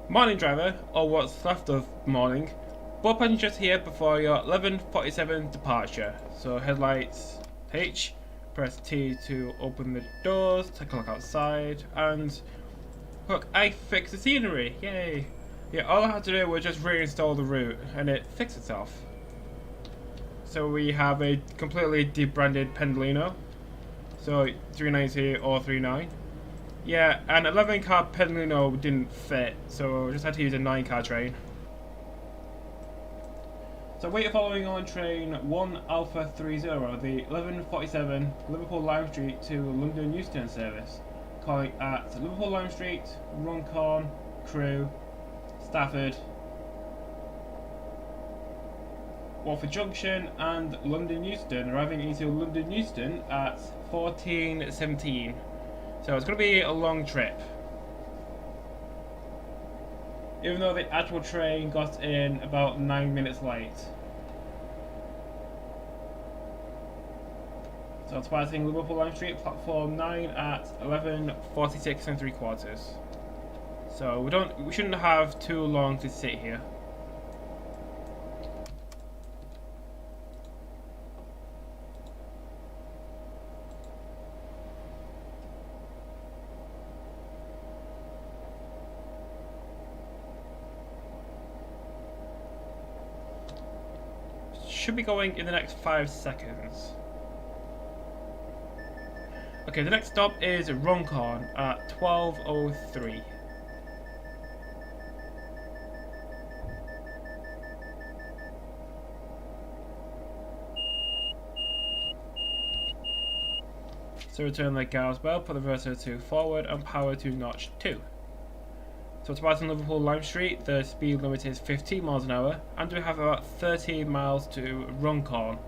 Morning driver, or what's left of morning. Both passengers here before your 11:47 departure. So headlights H, press T to open the doors, take a look outside, and look, I fixed the scenery, yay! Yeah, all I had to do was just reinstall the route, and it fixed itself. So we have a completely debranded Pendolino, so 390 or 39. Yeah, an 11 car Pendolino didn't fit, so I just had to use a 9 car train. So we are following on train 1 Alpha 30, the 11:47 Liverpool Lime Street to London Euston service, calling at Liverpool Lime Street, Runcorn, Crewe, Stafford, Watford Junction and London Euston, arriving into London Euston at 14:17. So it's going to be a long trip. Even though the actual train got in about 9 minutes late. So it's passing Liverpool Lime Street, platform 9 at 11:46 3/4. So we shouldn't have too long to sit here. Should be going in the next 5 seconds. Okay, the next stop is Runcorn at 12:03. So return the Gauss bell, put the reverser to forward and power to notch 2. So it's passing Liverpool Lime Street, the speed limit is 15 miles an hour, and we have about 13 miles to Runcorn.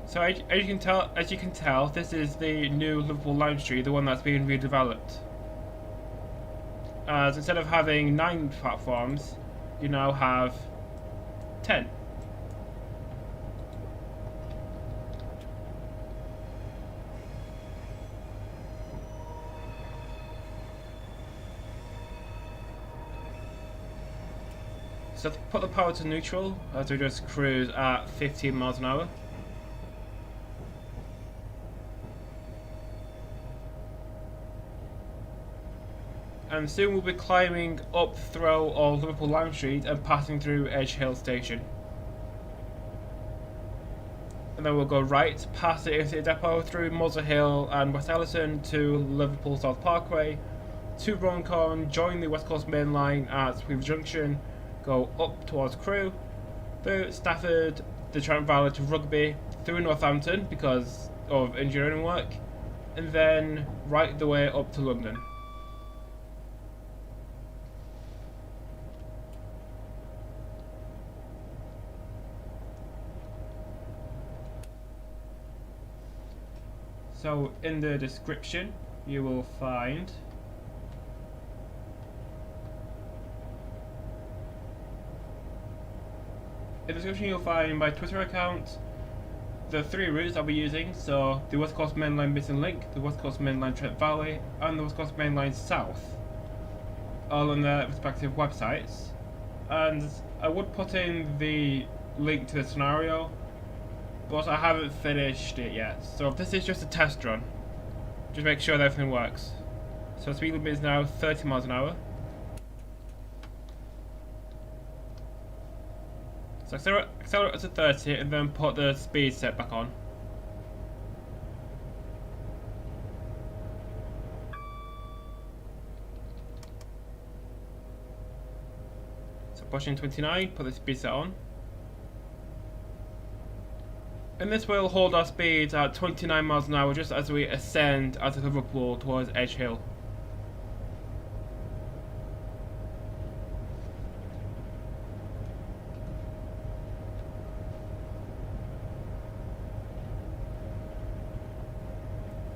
So as you can tell, this is the new Liverpool Lime Street, the one that's being redeveloped. As instead of having 9 platforms, you now have 10. So put the power to neutral as we just cruise at 15 miles an hour. And soon we'll be climbing up through Liverpool Lime Street and passing through Edge Hill Station. And then we'll go right past the City Depot through Muswell Hill and West Ellison to Liverpool South Parkway, to Runcorn, join the West Coast Main Line at Weaver Junction, go up towards Crewe, through Stafford, the Trent Valley to Rugby, through Northampton because of engineering work, and then right the way up to London. So in the description you will find my Twitter account, the 3 routes I'll be using, so the West Coast Main Line Missing Link, the West Coast Main Line Trent Valley, and the West Coast Main Line South, all on their respective websites. And I would put in the link to the scenario, but I haven't finished it yet, so this is just a test run. Just make sure that everything works. So speed limit is now 30 miles an hour. So accelerate to 30 and then put the speed set back on. So pushing 29, put the speed set on. And this will hold our speed at 29 miles an hour just as we ascend out of Liverpool towards Edge Hill.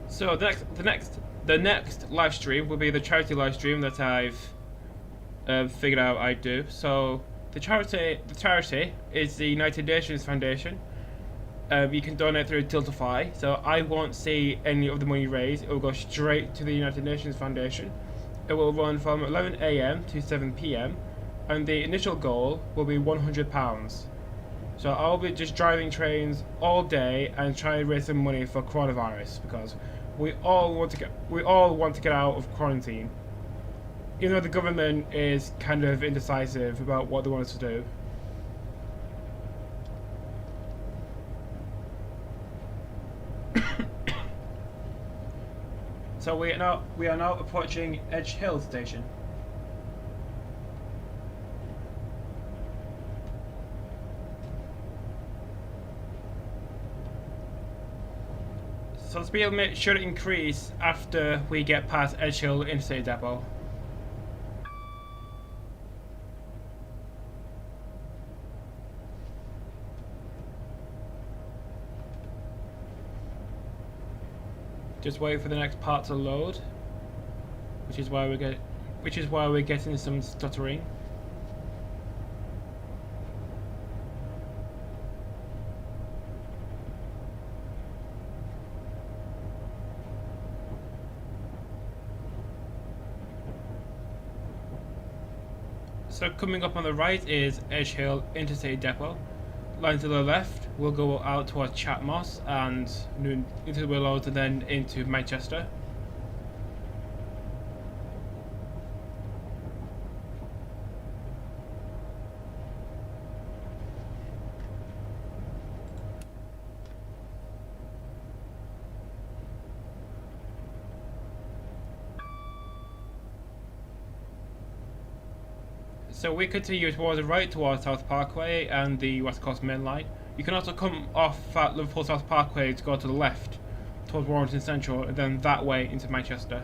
So the next live stream will be the charity live stream that I've figured out I'd do. So the charity is the United Nations Foundation. You can donate through Tiltify, so I won't see any of the money raised. It will go straight to the United Nations Foundation, It will run from 11 AM to 7 PM, and the initial goal will be £100. So I'll be just driving trains all day and trying to raise some money for coronavirus, because we all want to get out of quarantine. Even though the government is kind of indecisive about what they want us to do. So we are now approaching Edge Hill station. So the speed limit should increase after we get past Edge Hill Interstate Depot. Just wait for the next part to load, which is why we're getting some stuttering. So coming up on the right is Edge Hill Interstate Depot. Line to the left will go out towards Chatmoss and into Willows and then into Manchester. So we continue towards the right towards South Parkway and the West Coast Main Line. You can also come off at Liverpool South Parkway to go to the left towards Warrington Central and then that way into Manchester.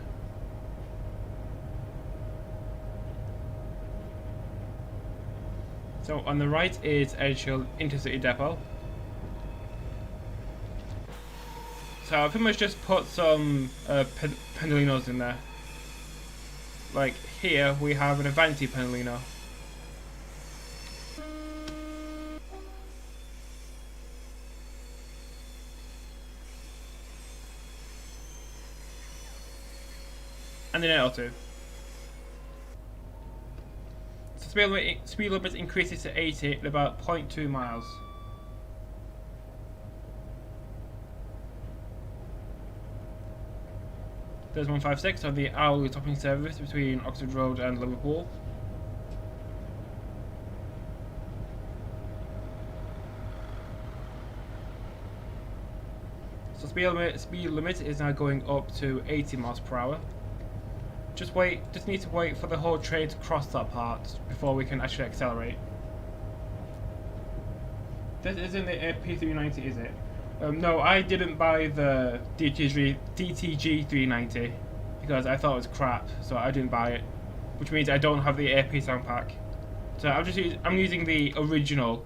So on the right is Edge Hill Intercity Depot. So I pretty much just put some Pendolinos in there. Like here we have an Avanti Pendolino. And then L2. So speed limit increases to 80 at about 0.2 miles. There's 156 on the hourly topping service between Oxford Road and Liverpool. So speed limit is now going up to 80 miles per hour. Just need to wait for the whole train to cross that part before we can actually accelerate. This isn't the AP390, is it? No, I didn't buy the DTG 390 because I thought it was crap, so I didn't buy it. Which means I don't have the AP sound pack. So I'm using the original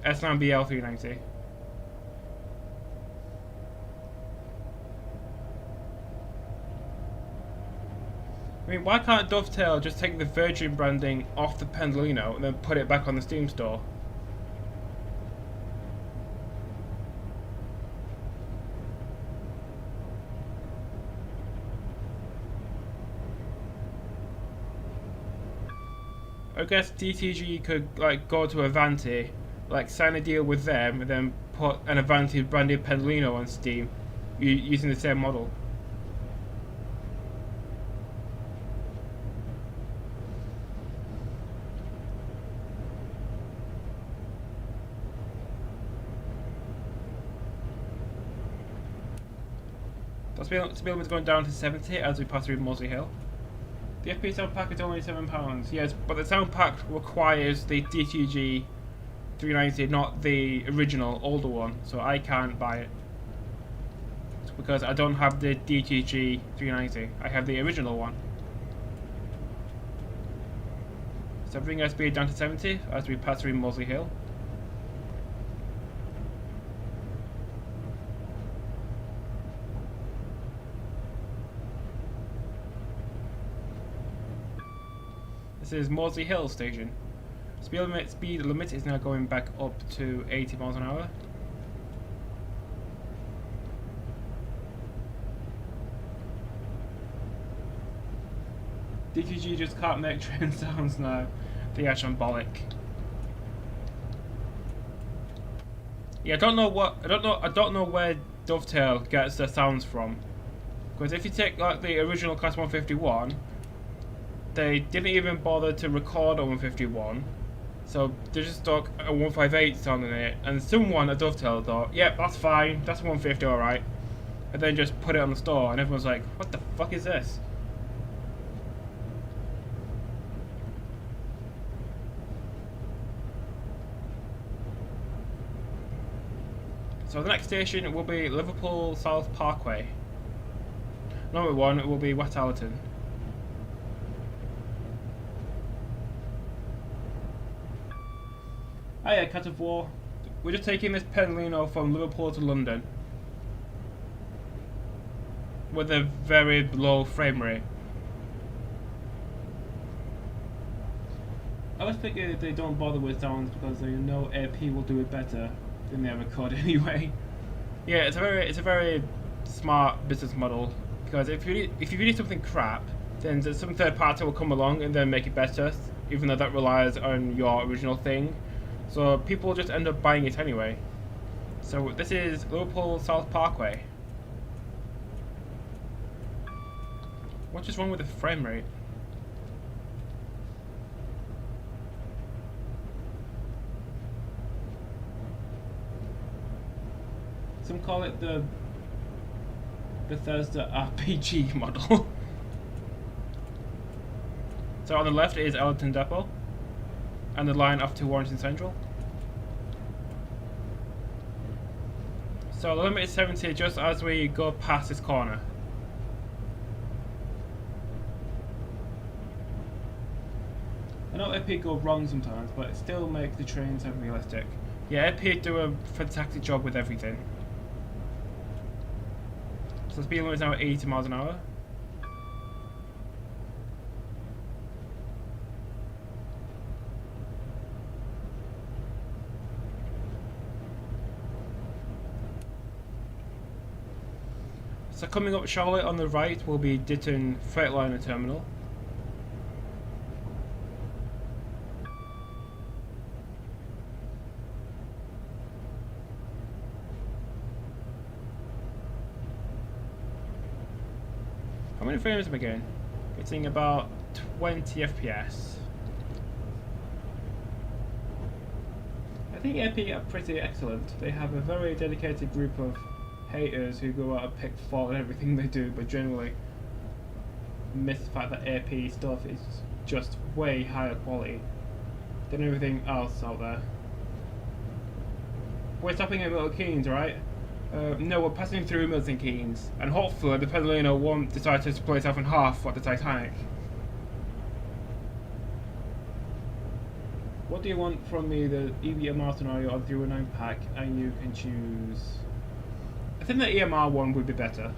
S9BL 390. I mean, why can't Dovetail just take the Virgin branding off the Pendolino and then put it back on the Steam store? I guess DTG could like go to Avanti, like sign a deal with them, and then put an Avanti branded Pendolino on Steam using the same model. The speed limit is going down to 70 as we pass through Moseley Hill. The FP sound pack is only £7, yes, but the sound pack requires the DTG 390, not the original older one, so I can't buy it. It's because I don't have the DTG 390, I have the original one. So bring our speed down to 70 as we pass through Moseley Hill. This is Moseley Hill station. Speed limit is now going back up to 80 miles an hour. DTG just can't make train sounds now. They are shambolic. Yeah, I don't know where Dovetail gets their sounds from. Because if you take like the original Class 151, they didn't even bother to record a 151. So they just stuck a 158 sound in it, and someone at Dovetail thought, yep, that's fine, that's 150, alright. And then just put it on the store, and everyone's like, what the fuck is this? So the next station will be Liverpool South Parkway. Number 1 will be West Allerton. Hiya, Cat of War. We're just taking this Pendolino from Liverpool to London with a very low frame rate. I always figure they don't bother with sounds because they know AP will do it better than they ever could anyway. Yeah, it's a very smart business model, because if you need something crap, then some third party will come along and then make it better, even though that relies on your original thing. So people just end up buying it anyway. So this is Liverpool South Parkway. What is wrong with the frame rate? Some call it the Bethesda RPG model. So on the left is Allerton Depot, and the line up to Warrington Central. So the limit is 70 just as we go past this corner. I know AP go wrong sometimes, but it still makes the trains sound realistic. Yeah, AP do a fantastic job with everything. So the speed limit is now 80 miles an hour. So coming up Charlotte on the right will be Ditton Freightliner Terminal. How many frames am I getting? Getting about 20 FPS. I think AP are pretty excellent. They have a very dedicated group of haters who go out and pick fault in everything they do, but generally miss the fact that AP stuff is just way higher quality than everything else out there. We're stopping at Milton Keynes, right? No, we're passing through Milton Keynes, and hopefully the Pendolino won't decide to split itself in half like the Titanic. What do you want from me? The EMR scenario or the 09 pack, and you can choose. I think the EMR one would be better.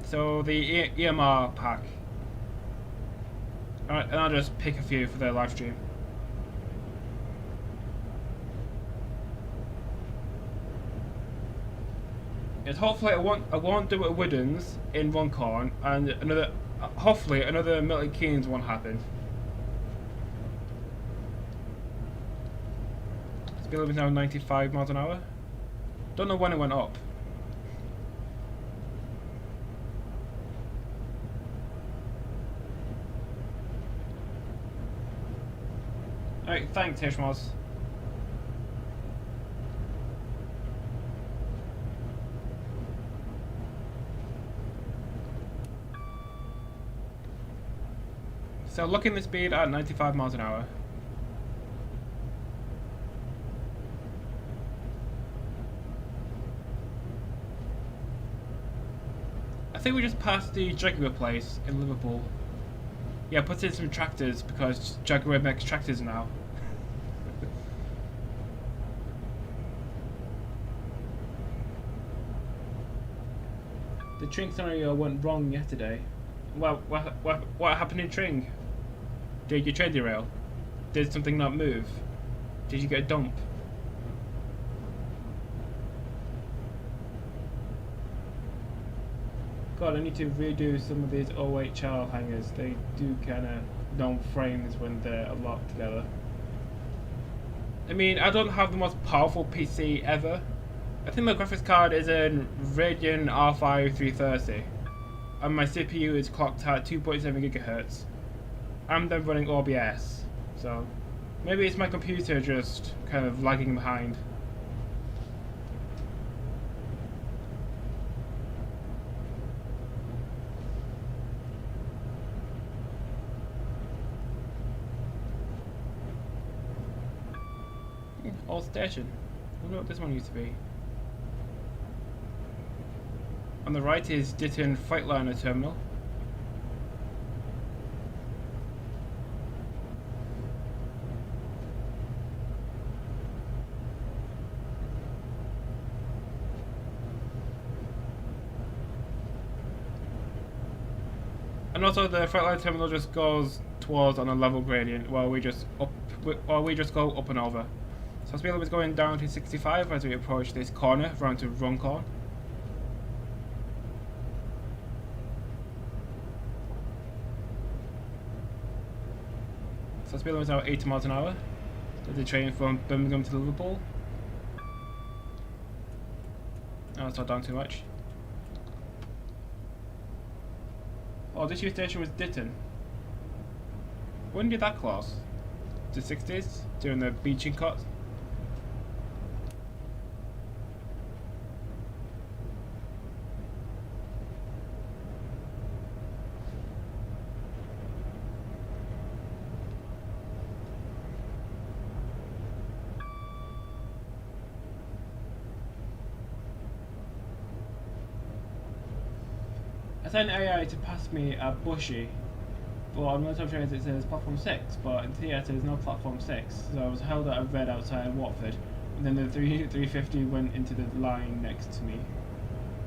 So the EMR pack. Alright, and I'll just pick a few for the live stream. Yes, hopefully I won't do a Woodens in Runcorn, and another hopefully another Milton Keynes won't happen. Speed limit is now 95 miles an hour. Don't know when it went up. Alright, thanks Hishmos. So looking at the speed at 95 miles an hour. I think we just passed the Jaguar place in Liverpool. Yeah, put in some tractors because Jaguar makes tractors now. The Tring scenario went wrong yesterday. Well, what happened in Tring? Did your train derail? Did something not move? Did you get a dump? God, I need to redo some of these OHL hangers. They do kind of no frames when they're locked together. I mean, I don't have the most powerful PC ever. I think my graphics card is a Radeon R5 330, and my CPU is clocked at 2.7 GHz. I'm then running OBS, so maybe it's my computer just kind of lagging behind. Old station. I wonder what this one used to be. On the right is Ditton Freightliner Terminal. And also the Freightliner Terminal just goes towards on a level gradient while we just go up and over. So speed limit is going down to 65 as we approach this corner around to Runcorn. So speed limit is now 80 miles an hour. There's a train from Birmingham to Liverpool. Oh, it's not down too much. Oh, this station was Ditton. When did that close? The 60s? During the beaching cut? I sent AI to pass me at Bushy, but on military trains it says platform 6, but in theatre there's no platform 6, so I was held at a red outside Watford, and then the 350 went into the line next to me.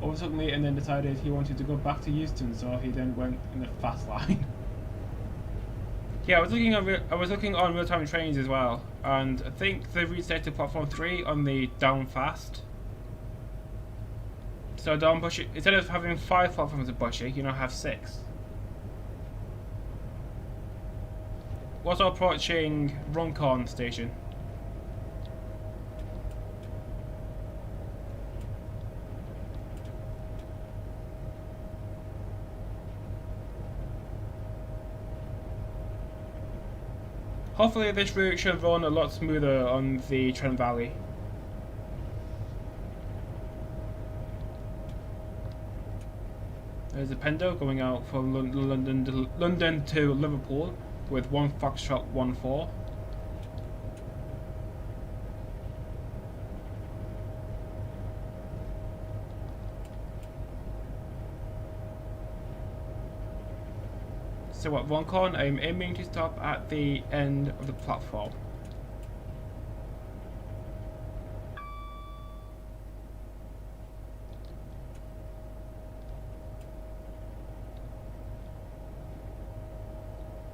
Overtook me and then decided he wanted to go back to Euston, so he then went in the fast line. Yeah, I was looking on real-time trains as well, and I think they reset to platform 3 on the down fast. So down Bushy, instead of having 5 platforms at Bushy, you now have 6. We're also approaching Runcorn station. Hopefully this route should run a lot smoother on the Trent Valley. There's a Pendo going out from London to Liverpool with 1 Foxtrot 14. So at Runcorn, I'm aiming to stop at the end of the platform.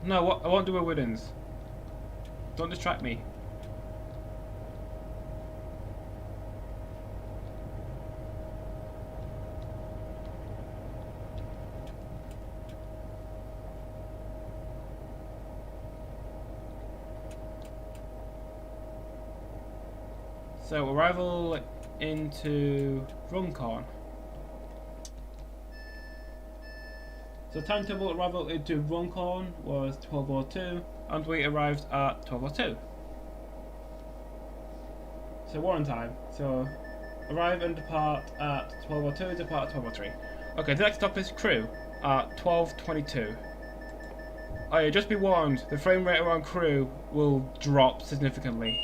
No, I won't do a Woodens. Don't distract me. So arrival into Runcorn. So timetable arrival into Runcorn was 12:02, and we arrived at 12:02. So we're on time. So arrive and depart at 12:02, depart at 12:03. Okay, the next stop is Crewe at 12:22. Oh yeah, just be warned, the frame rate around Crewe will drop significantly.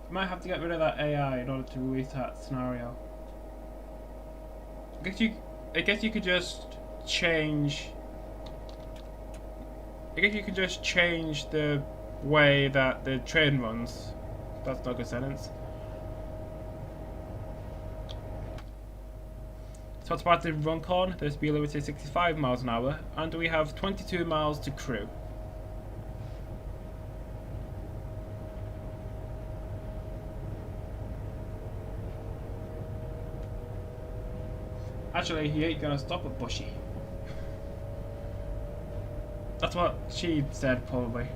I might have to get rid of that AI in order to release that scenario. I guess you could just change. I guess you could just change the way that the train runs. That's not a good sentence. So it's about to Runcorn. The speed limit is 65 miles an hour, and we have 22 miles to Crewe. Actually, he ain't gonna stop at Bushy. That's what she said, probably.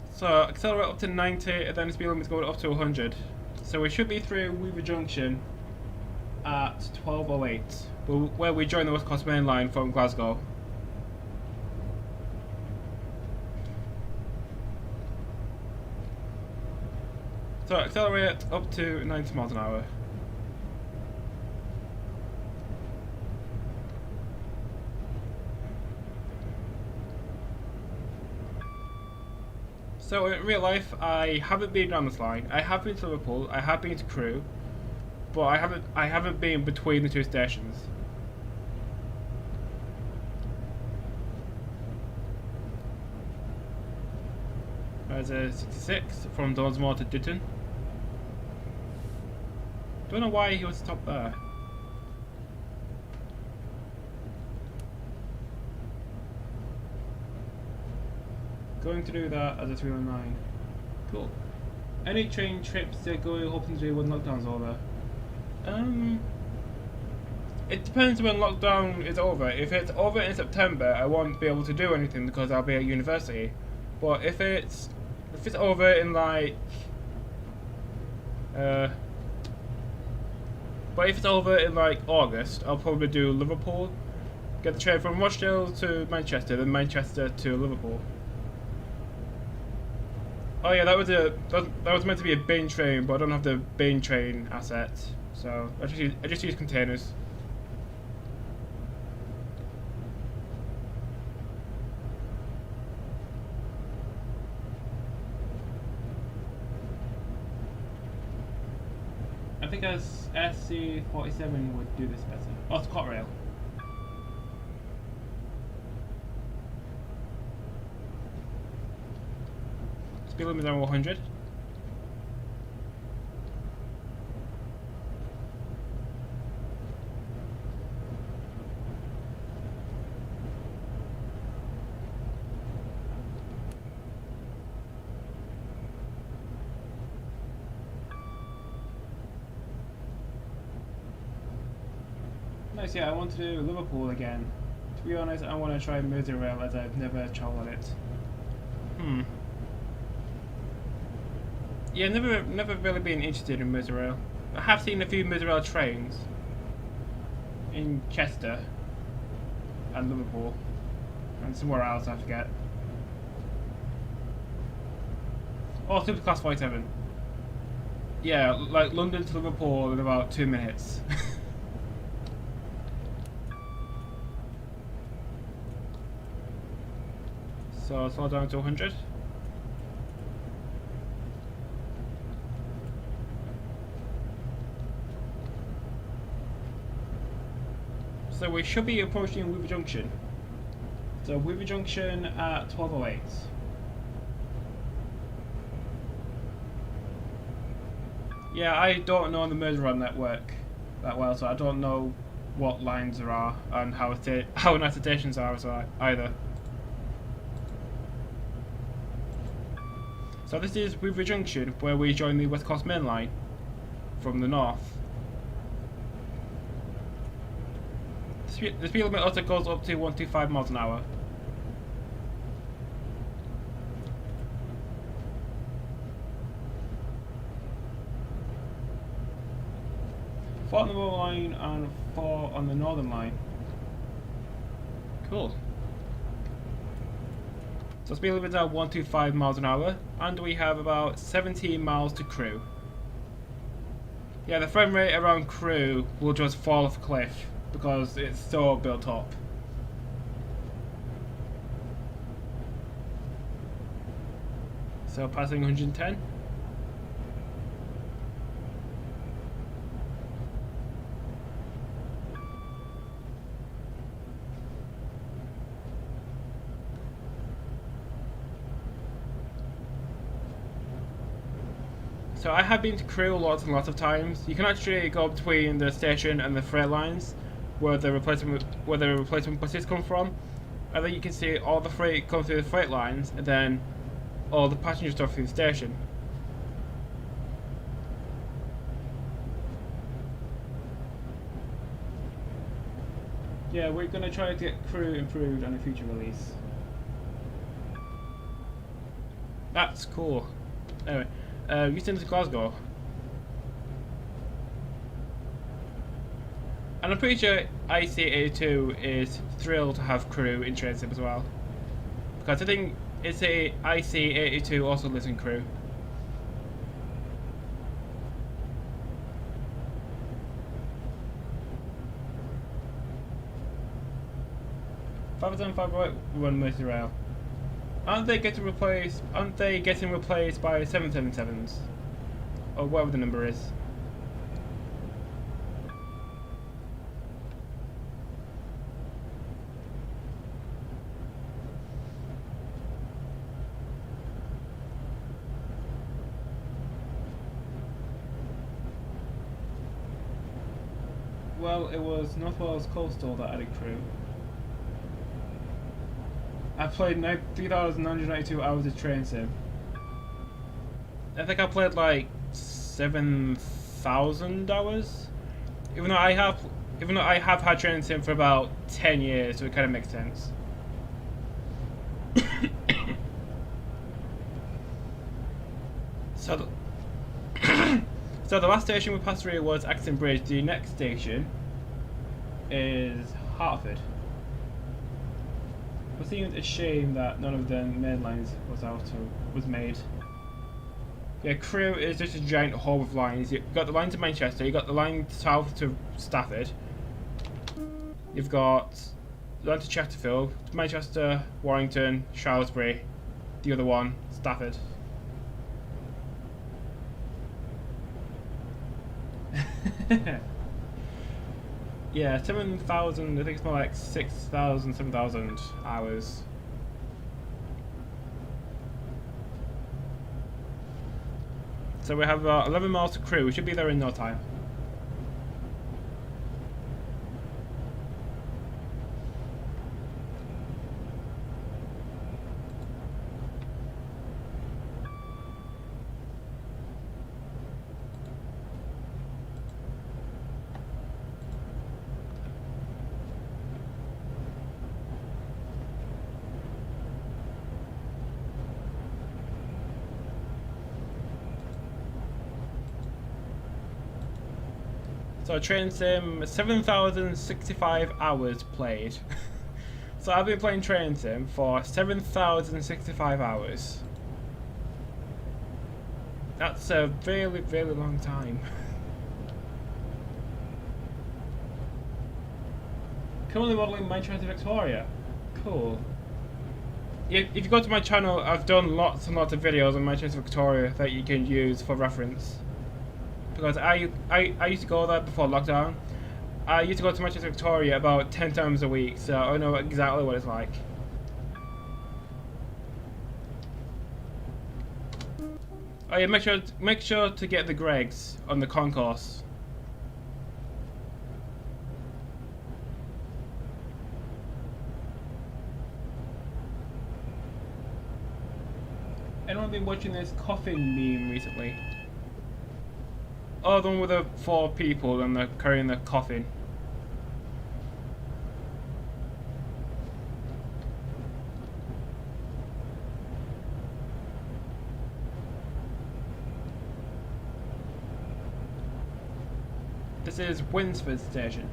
So, accelerate up to 90, and then the speed limit's going up to 100. So we should be through Weaver Junction at 12:08, where we join the West Coast Main Line from Glasgow. So accelerate up to 90 miles an hour. So in real life, I haven't been down this line. I have been to Liverpool. I have been to Crewe, but I haven't been between the two stations. There's a 66 from Donsmore to Ditton. Don't know why he would stop there. Going to do that as a 309. Cool. Any train trips they're going hoping to do when lockdown's over? It depends when lockdown is over. If it's over in September, I won't be able to do anything because I'll be at university. But if it's over in like but if it's over in like August, I'll probably do Liverpool. Get the train from Rochdale to Manchester, then Manchester to Liverpool. Oh yeah, that was meant to be a bin train, but I don't have the bin train asset, so I just use containers. I think as SC47 would do this better. Oh, it's Cotrail. Speed limit is 100. Nice, yeah, I want to do Liverpool again. To be honest, I want to try Merseyrail as I've never travelled it. Yeah, never really been interested in Merseyrail. I have seen a few Merseyrail trains in Chester and Liverpool and somewhere else, I forget. Oh, Super Class 47. Yeah, like London to Liverpool in about 2 minutes. So slow down to 100. So we should be approaching Weaver Junction. So Weaver Junction at 12:08. Yeah, I don't know the Merseyrail network that well, so I don't know what lines there are and how nice the stations are either. So this is Weaver Junction, where we join the West Coast Main Line from the north. The speed limit also goes up to 125 miles an hour. Four on the Royal Line and 4 on the Northern Line. Cool. So speed limit is at 125 miles an hour, and we have about 17 miles to Crewe. Yeah, the frame rate around Crewe will just fall off a cliff because it's so built up. So passing 110. So I have been to Crewe lots and lots of times. You can actually go between the station and the freight lines, where the replacement buses come from, and then you can see all the freight come through the freight lines, and then all the passenger stuff through the station. Yeah, we're gonna try to get crew improved on a future release. That's cool. Anyway, Euston to Glasgow. And I'm pretty sure IC82 is thrilled to have crew in train sim as well. Because I think it's a IC82 also lives in crew. Run Mercy Rail. Aren't they getting replaced by 777s? Or whatever the number is. Well, it was North Wales Coastal that added crew. I played 3,992 hours of train sim. I think I played like 7,000 hours. Even though I have had train sim for about 10 years, so it kind of makes sense. So the last station we passed through was Acton Bridge. The next station is Hartford. It seems a shame that none of the main lines was made. Yeah, crew is just a giant hall of lines. You've got the line to Manchester, you've got the line south to Stafford, you've got the line to Chesterfield, Manchester, Warrington, Shrewsbury, the other one, Stafford. Yeah, 7,000, I think it's more like 6,000, 7,000 hours. So we have 11 miles to crew, we should be there in no time. So train sim, 7,065 hours played. So I've been playing train sim for 7,065 hours. That's a really, really long time. Currently modelling my train to Victoria. Cool. If you go to my channel, I've done lots and lots of videos on my train to Victoria that you can use for reference. Because I used to go there before lockdown. I used to go to Manchester Victoria about 10 times a week, so I know exactly what it's like. Oh yeah, make sure to get the Gregs on the concourse. Anyone been watching this coffin meme recently? Oh, the one with the 4 people and they're carrying the coffin. This is Winsford Station.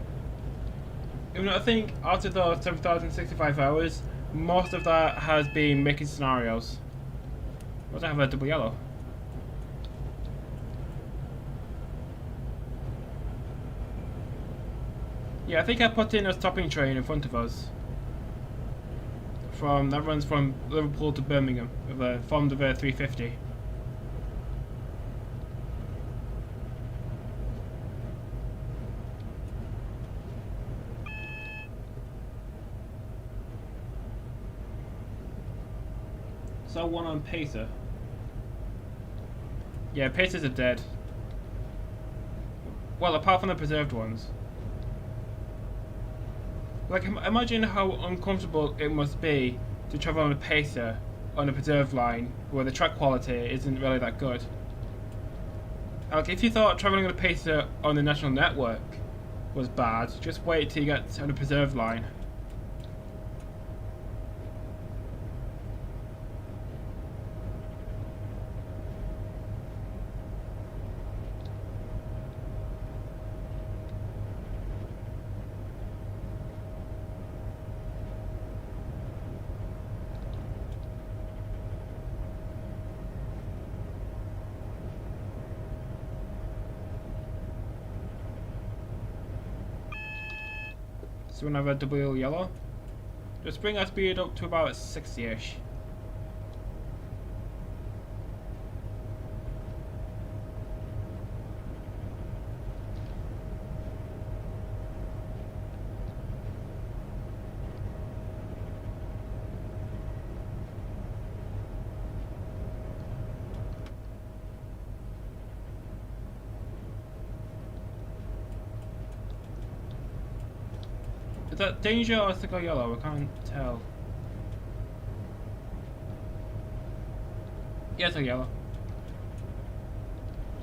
Even though I think after those 7,065 hours, most of that has been making scenarios. Why do I have a double yellow? Yeah, I think I put in a stopping train in front of us. That runs from Liverpool to Birmingham, formed of a 350. So one on Pacer. Yeah, Pacers are dead. Well, apart from the preserved ones. Like, imagine how uncomfortable it must be to travel on a pacer on a preserved line where the track quality isn't really that good. Like, if you thought travelling on a pacer on the national network was bad, just wait till you get on a preserved line. So we have a double yellow. Just bring our speed up to about 60-ish. Is that danger or stick or yellow? I can't tell. Yes, a yellow.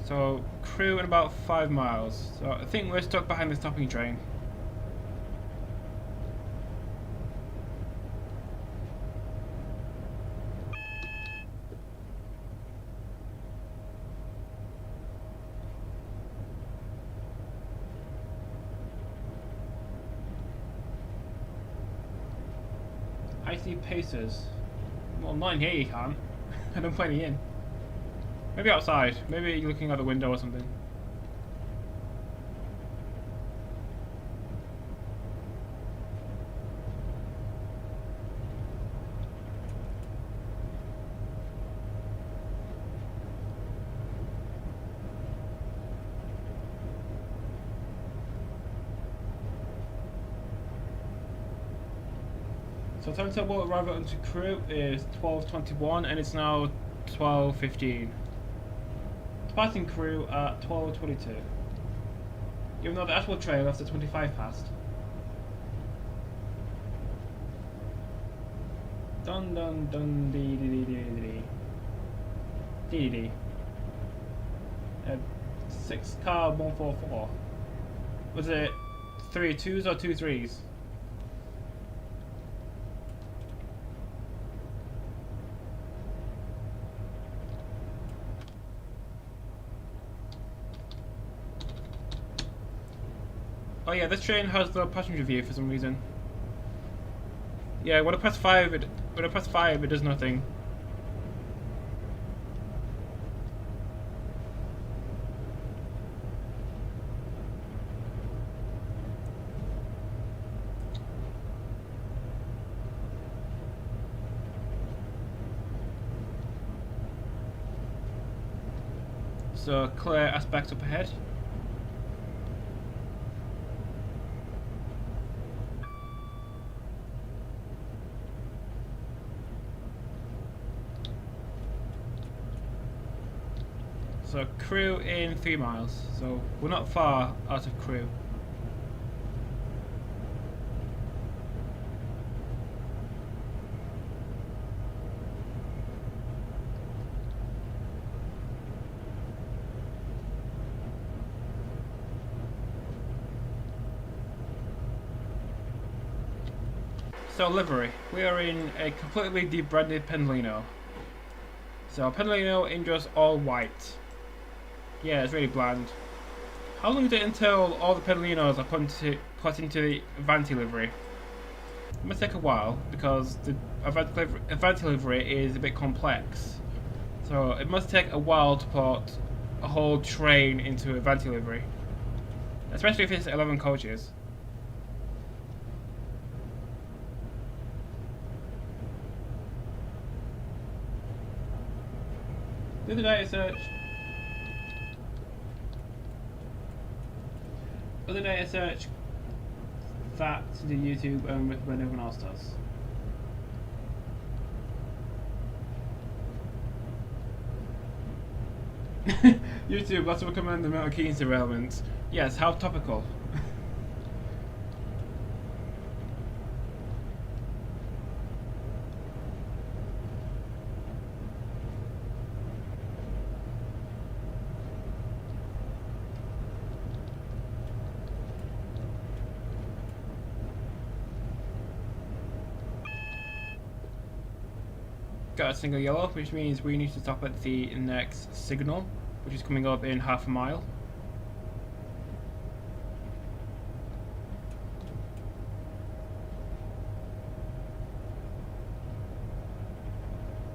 So, crew in about 5 miles. So, I think we're stuck behind the stopping train. I see pacers. Well, not in here you can't. I don't play any in. Maybe outside. Maybe you're looking out the window or something. So timetable arrival onto crew is 12:21 and it's now 12:15. Departing crew at 12:22. Even though the actual trail after 25 past. Dun dun dun dee dee dee dee dee dee dee. 6 car 144. Was it 3 2s or 2 3s? Oh yeah, this train has the passenger view for some reason. Yeah, when I press 5, it does nothing. So clear aspect up ahead. So crew in 3 miles, so we're not far out of crew. So livery, we are in a completely debranded Pendolino. So Pendolino in just all white. Yeah, it's really bland. How long is it until all the Pendolinos are put into the Avanti livery? It must take a while because the Avanti livery is a bit complex. So it must take a while to put a whole train into Avanti livery. Especially if it's 11 coaches. Do the data search. Other data search that to do YouTube and recommend everyone else does. YouTube, let's recommend the Metal Keys derailment. Yes, how topical. got a single yellow, which means we need to stop at the next signal, which is coming up in half a mile.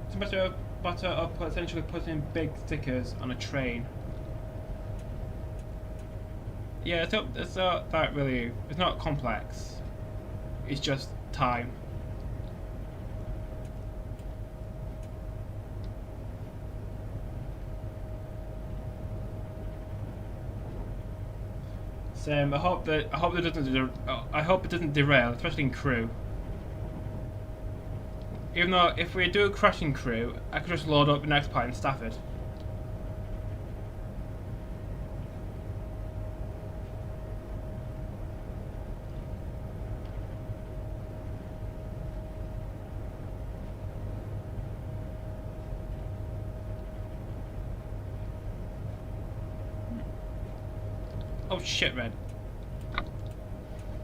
It's a matter of potentially putting big stickers on a train. Yeah, it's not that really. It's not complex. It's just time. Same. I hope it doesn't derail, especially in crew. Even though if we do a crashing crew, I could just load up the next part in Stafford. Oh shit, red.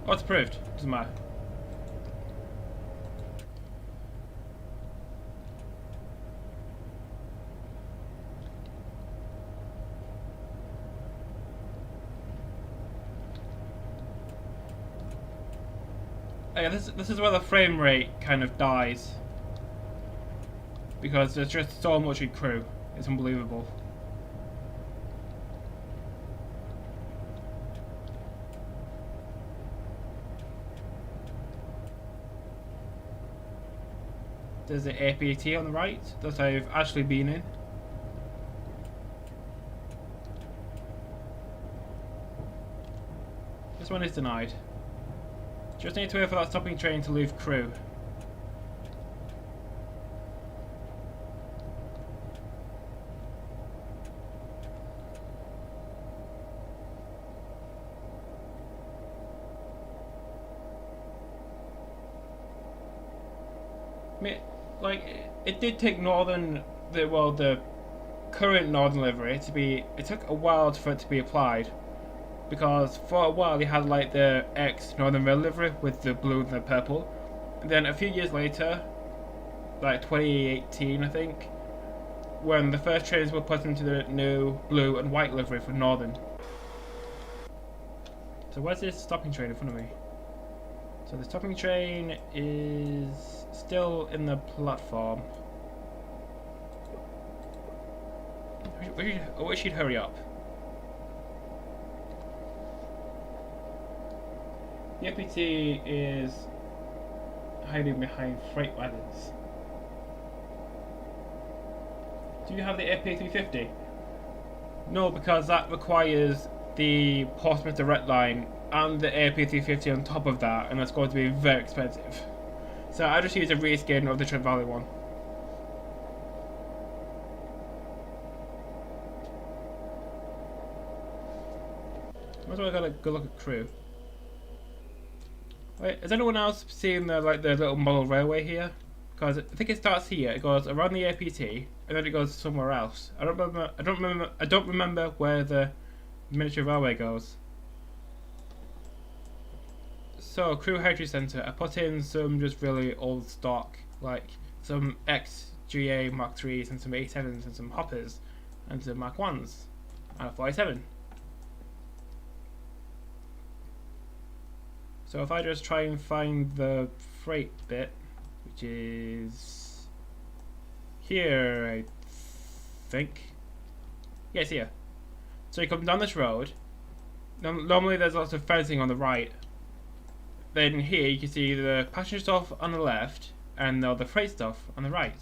Oh, it's approved. Doesn't matter. Oh, yeah, this is where the frame rate kind of dies. Because there's just so much in crew. It's unbelievable. There's the APT on the right that I've actually been in. This one is denied. Just need to wait for that stopping train to leave crew. Like, it did take the current Northern livery to be, it took a while for it to be applied, because for a while they had like the ex-Northern Rail livery with the blue and the purple, and then a few years later, like 2018 I think, when the first trains were put into the new blue and white livery for Northern. So where's this stopping train in front of me? So the stopping train is still in the platform. I wish you'd hurry up. The APT is hiding behind freight wagons. Do you have the AP 350? No, because that requires the Portsmouth Direct Line and the AP 350 on top of that, and that's going to be very expensive. So I just use a reskin of the Trent Valley one. Might as well gotta go look at crew. Wait, has anyone else seen the little model railway here? Because I think it starts here, it goes around the APT, and then it goes somewhere else. I don't remember where the miniature railway goes. So, Crew Heritage Centre, I put in some just really old stock, like some XGA Mark 3s and some A7s and some hoppers and some Mark 1s and a 47. So if I just try and find the freight bit, which is here, I think. Yeah, it's here. So you come down this road. Normally there's lots of fencing on the right. Then here you can see the passenger stuff on the left and the freight stuff on the right.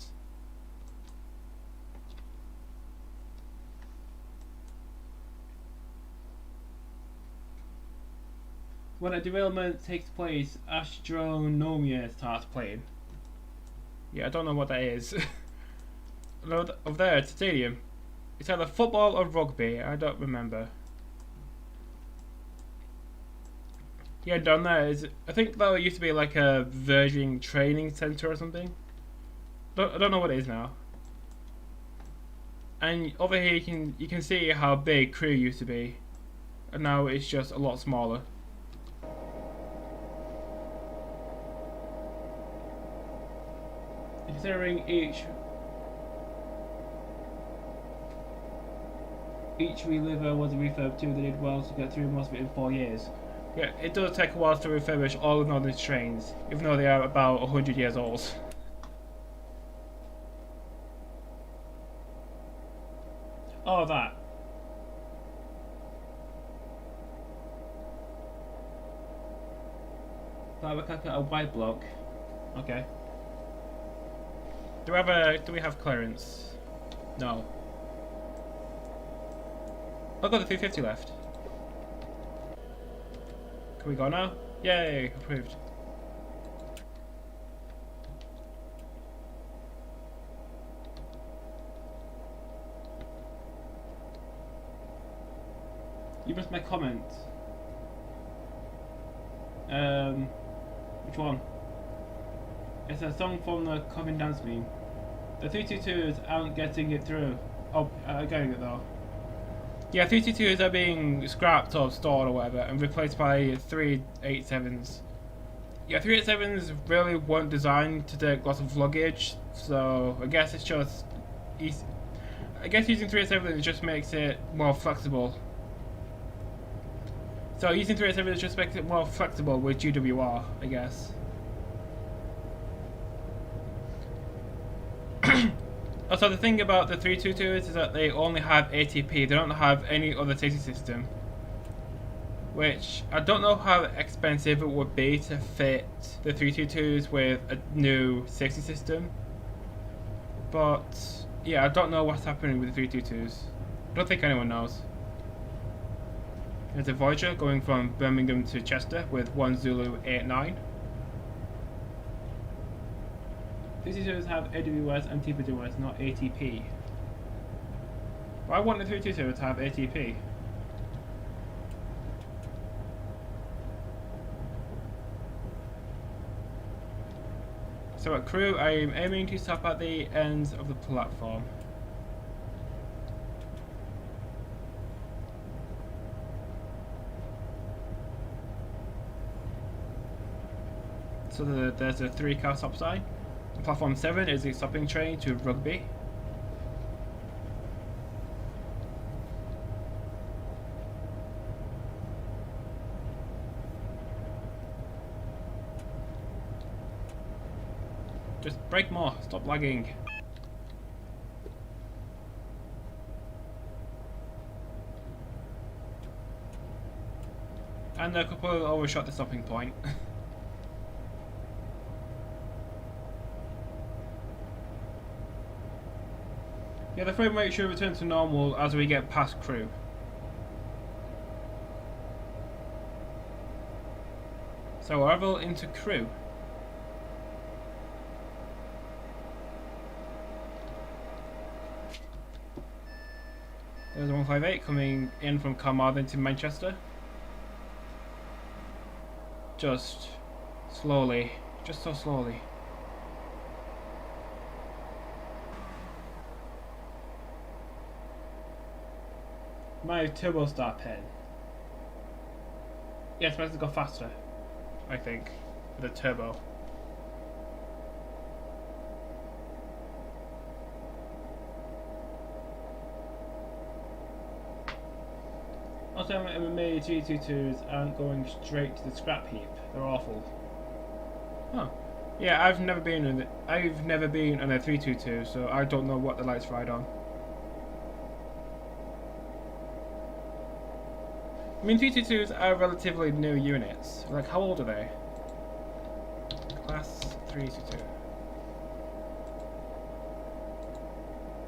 When a derailment takes place, Astronomia starts playing. Yeah, I don't know what that is. Over there, it's a stadium. It's either football or rugby, I don't remember. Yeah, down there is, I think that used to be like a Virgin training centre or something. I don't know what it is now. And over here you can see how big Crewe used to be, and now it's just a lot smaller. Considering each each reliver was a refurb too. They did well to get through most of it in 4 years. Yeah, it does take a while to refurbish all of Northern's trains, even though they are about 100 years old. Oh, that. That we can get a white block. Okay. Do we have clearance? No. I've got the 350 left. Can we go now? Yay, approved. You missed my comment. Which one? It's a song from the Common Dance meme. The 322s aren't getting it through. Oh, getting it though. Yeah, 322s are being scrapped or stored or whatever and replaced by 387s. Yeah, 387s really weren't designed to take lots of luggage, so I guess it's just... I guess using 387s just makes it more flexible. So using 387s just makes it more flexible with GWR, I guess. Also, the thing about the 322s is that they only have ATP, they don't have any other safety system. Which, I don't know how expensive it would be to fit the 322s with a new safety system. But, yeah, I don't know what's happening with the 322s. I don't think anyone knows. There's a Voyager going from Birmingham to Chester with 1 Zulu 89. 322s have AWS and TPWS, not ATP. Why want the 322 to have ATP? So at crew, I'm aiming to stop at the ends of the platform. So there's a 3-car stop sign. Platform 7 is the stopping train to Rugby. Just brake more, stop lagging. And a couple overshot the stopping point. Yeah, the frame rate should return to normal as we get past crew. So arrival into crew. There's a 158 coming in from Carmarthen to Manchester. Just slowly, just so slowly. My turbo star pen. Yeah, it's supposed to go faster, I think, with a turbo. Also, MMA G22s aren't going straight to the scrap heap. They're awful. Huh. Yeah, I've never been on a 322, so I don't know what the lights ride on. I mean, 322s are relatively new units. Like, how old are they? Class 322.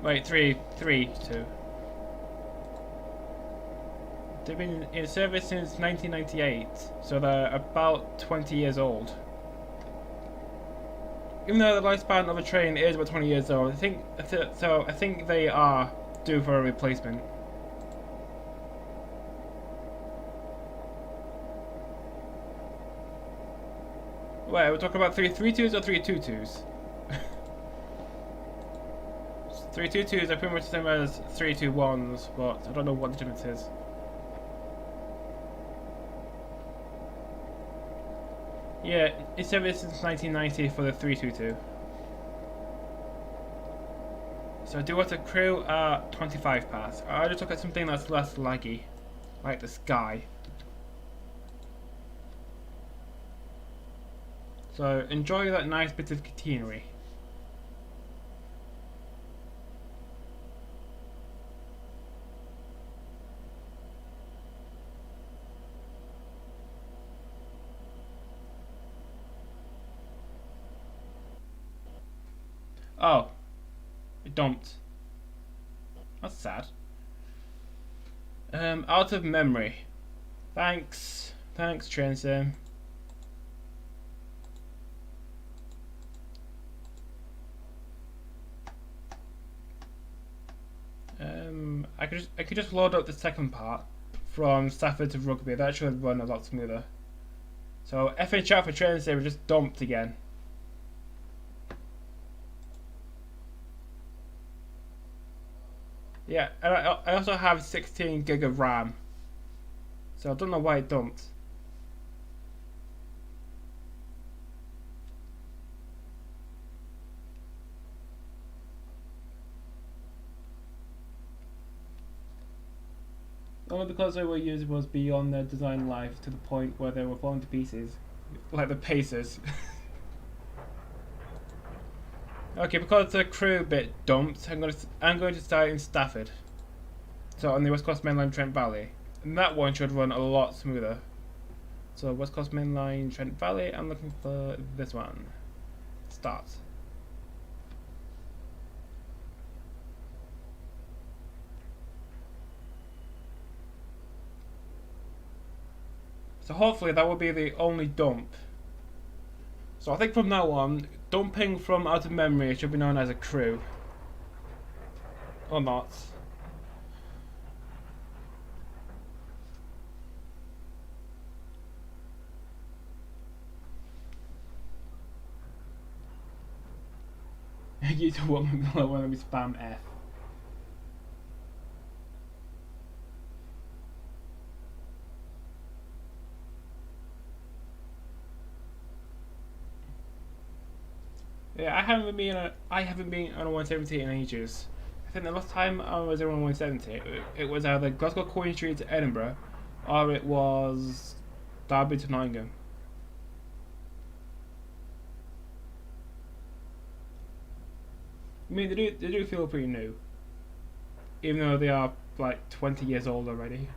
Wait, 332. They've been in service since 1998, so they're about 20 years old. Even though the lifespan of a train is about 20 years old, I think they are due for a replacement. Wait, we're talking about 332s or 322s? 322s are pretty much the same as 321s, but I don't know what the difference is. Yeah, it's service since 1990 for the 322. So do what a crew at 25 pass. I just look at something that's less laggy, like the sky. So enjoy that nice bit of catenary. Oh, it dumped. That's sad. Out of memory. Thanks, train sim. I could just load up the second part from Stafford to Rugby. That should run a lot smoother. So FH out for train sim just dumped again. Yeah, and I also have 16 gig of RAM. So I don't know why it dumped. Only because they were used was beyond their design life to the point where they were falling to pieces. Like the Pacers. Okay, because the crew bit dumped, I'm going to start in Stafford. So on the West Coast Main Line Trent Valley. And that one should run a lot smoother. So West Coast Main Line Trent Valley, I'm looking for this one. Start. So hopefully that will be the only dump. So I think from now on, dumping from out of memory should be known as a crew. Or not. You don't want me spam F. Yeah, I haven't been on a 170 in ages. I think the last time I was on 170, it was either Glasgow Queen Street to Edinburgh, or it was Derby to Nottingham. I mean, they do feel pretty new, even though they are like 20 years old already.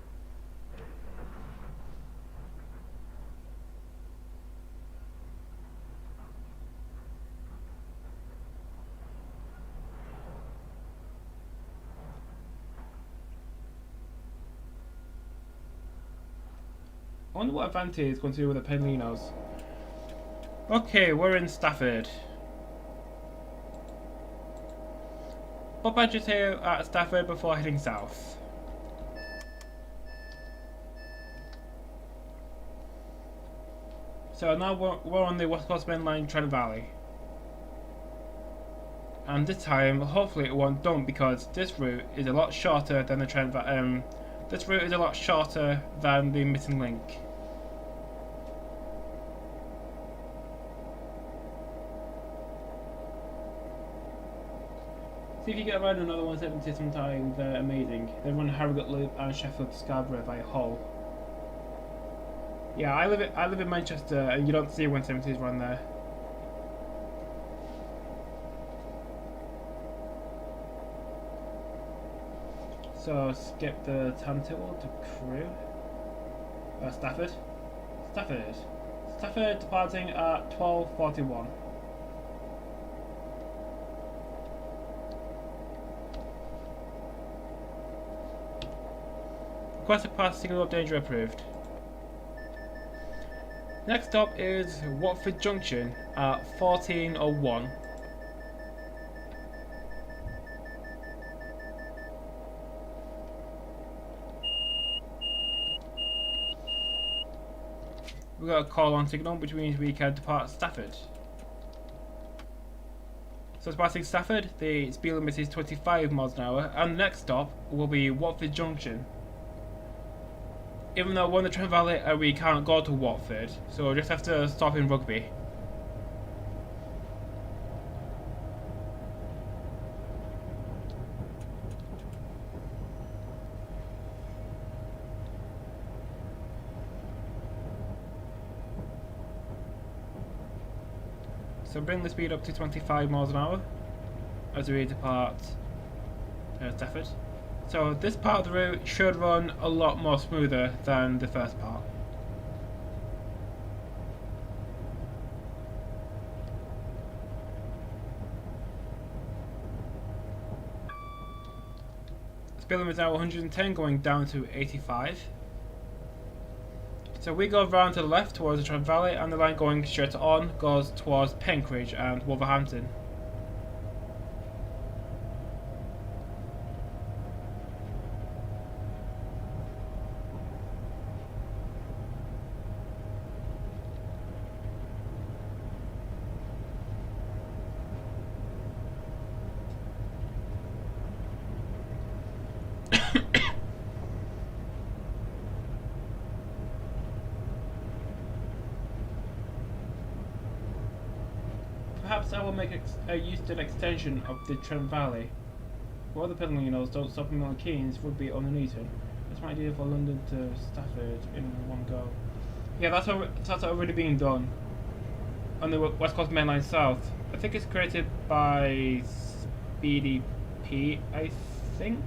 I wonder what Avanti is going to do with the Penlinos. Okay, we're in Stafford. What budget here at Stafford before heading south? So now we're on the West Coast Main Line Trent Valley. And this time, hopefully it won't dump because this route is a lot shorter than the Trent Valley. This route is a lot shorter than the missing link. See if you get around another 170 sometime, they're amazing. They run Harrogate Loop and Sheffield to Scarborough via Hull. Yeah, I live in Manchester and you don't see 170s run there. So skip the timetable to crew. Stafford. Stafford departing at 12:41. Requested pass signal of danger approved. Next stop is Watford Junction at 14:01. We've got a call on signal, which means we can depart Stafford. So departing Stafford, the speed limit is 25 miles an hour, and the next stop will be Watford Junction. Even though we're in the Trent Valley, we can't go to Watford, so we'll just have to stop in Rugby. So bring the speed up to 25 miles an hour as we depart Stafford. So this part of the route should run a lot more smoother than the first part. Speed limit is now 110 going down to 85. So we go round to the left towards the Trent Valley, and the line going straight on goes towards Penkridge and Wolverhampton. Perhaps I will make a Euston extension of the Trent Valley. While the Pilgrims don't stop in Milton Keynes would be on the Newton. That's my idea for London to Stafford in one go. Yeah, that's already being done on the West Coast Main Line South. I think it's created by BDP, I think.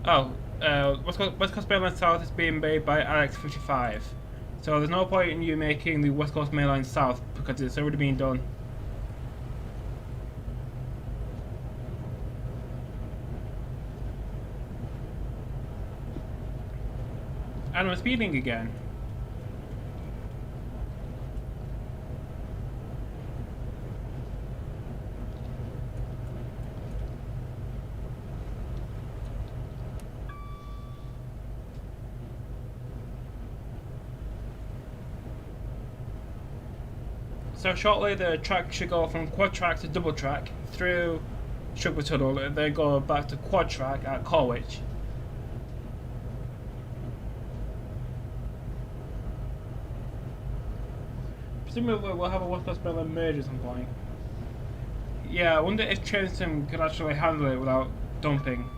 Oh, West Coast Main Line South is being made by Alex55. So there's no point in you making the West Coast Main Line South because it's already been done. And we're speeding again. So shortly the track should go from quad track to double track through Sugar Tunnel and then go back to quad track at Corwich. Presumably we'll have a West Coast Main Line merge at some point. Yeah, I wonder if Trainsim can actually handle it without dumping.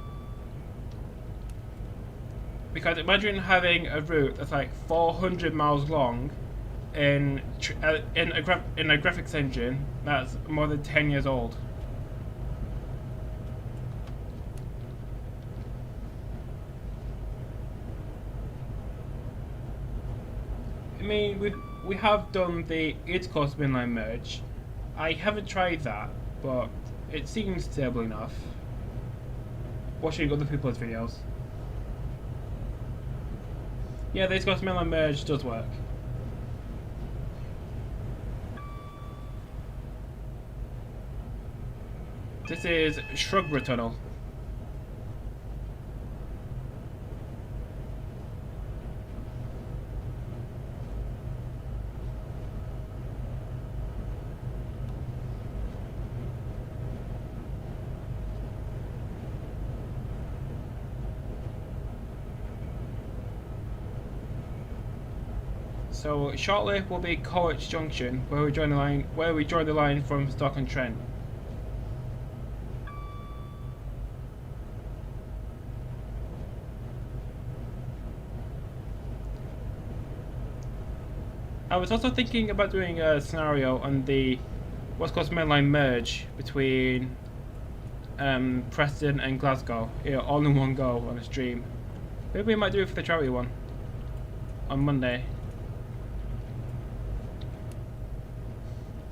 Because imagine having a route that's like 400 miles long in a graphics engine that's more than 10 years old. I mean, we have done the East Coast Mainline merge. I haven't tried that, but it seems stable enough. Watching other people's videos. Yeah, the East Coast Mainline merge does work. This is Shrubbery Tunnel. So shortly will be Corwich Junction, where we join the line from Stoke-on-Trent. I was also thinking about doing a scenario on the West Coast Main Line merge between Preston and Glasgow, all in one go on a stream. Maybe we might do it for the charity one on Monday.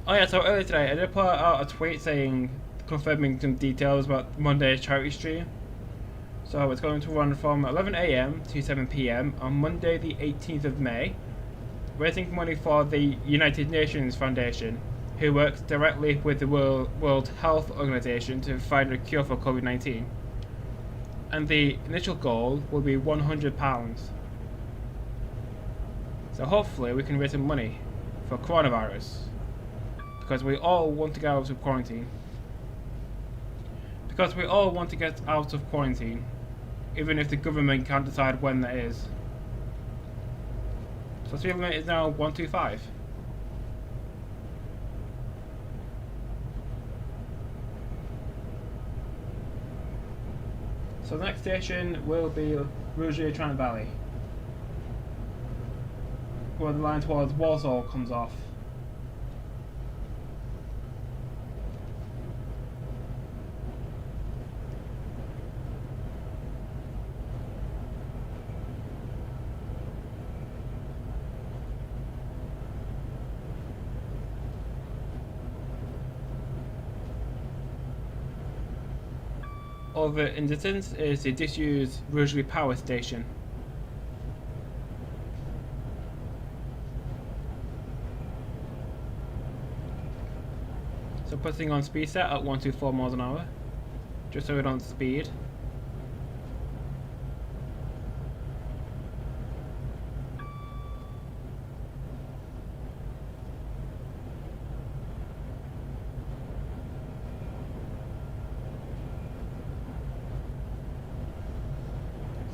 Oh yeah, so earlier today I did put out a tweet confirming some details about Monday's charity stream. So it's going to run from 11 AM to 7 PM on Monday the 18th of May, raising money for the United Nations Foundation, who works directly with the World Health Organization to find a cure for COVID-19. And the initial goal will be £100. So hopefully we can raise some money for coronavirus, because we all want to get out of quarantine. Even if the government can't decide when that is. So speed limit is now 125. So the next station will be Rouge Trent Valley, where the line towards Walsall comes off. Over in the distance is the disused Rugeley Power Station. So putting on speed set at 124 miles an hour, just so we don't speed.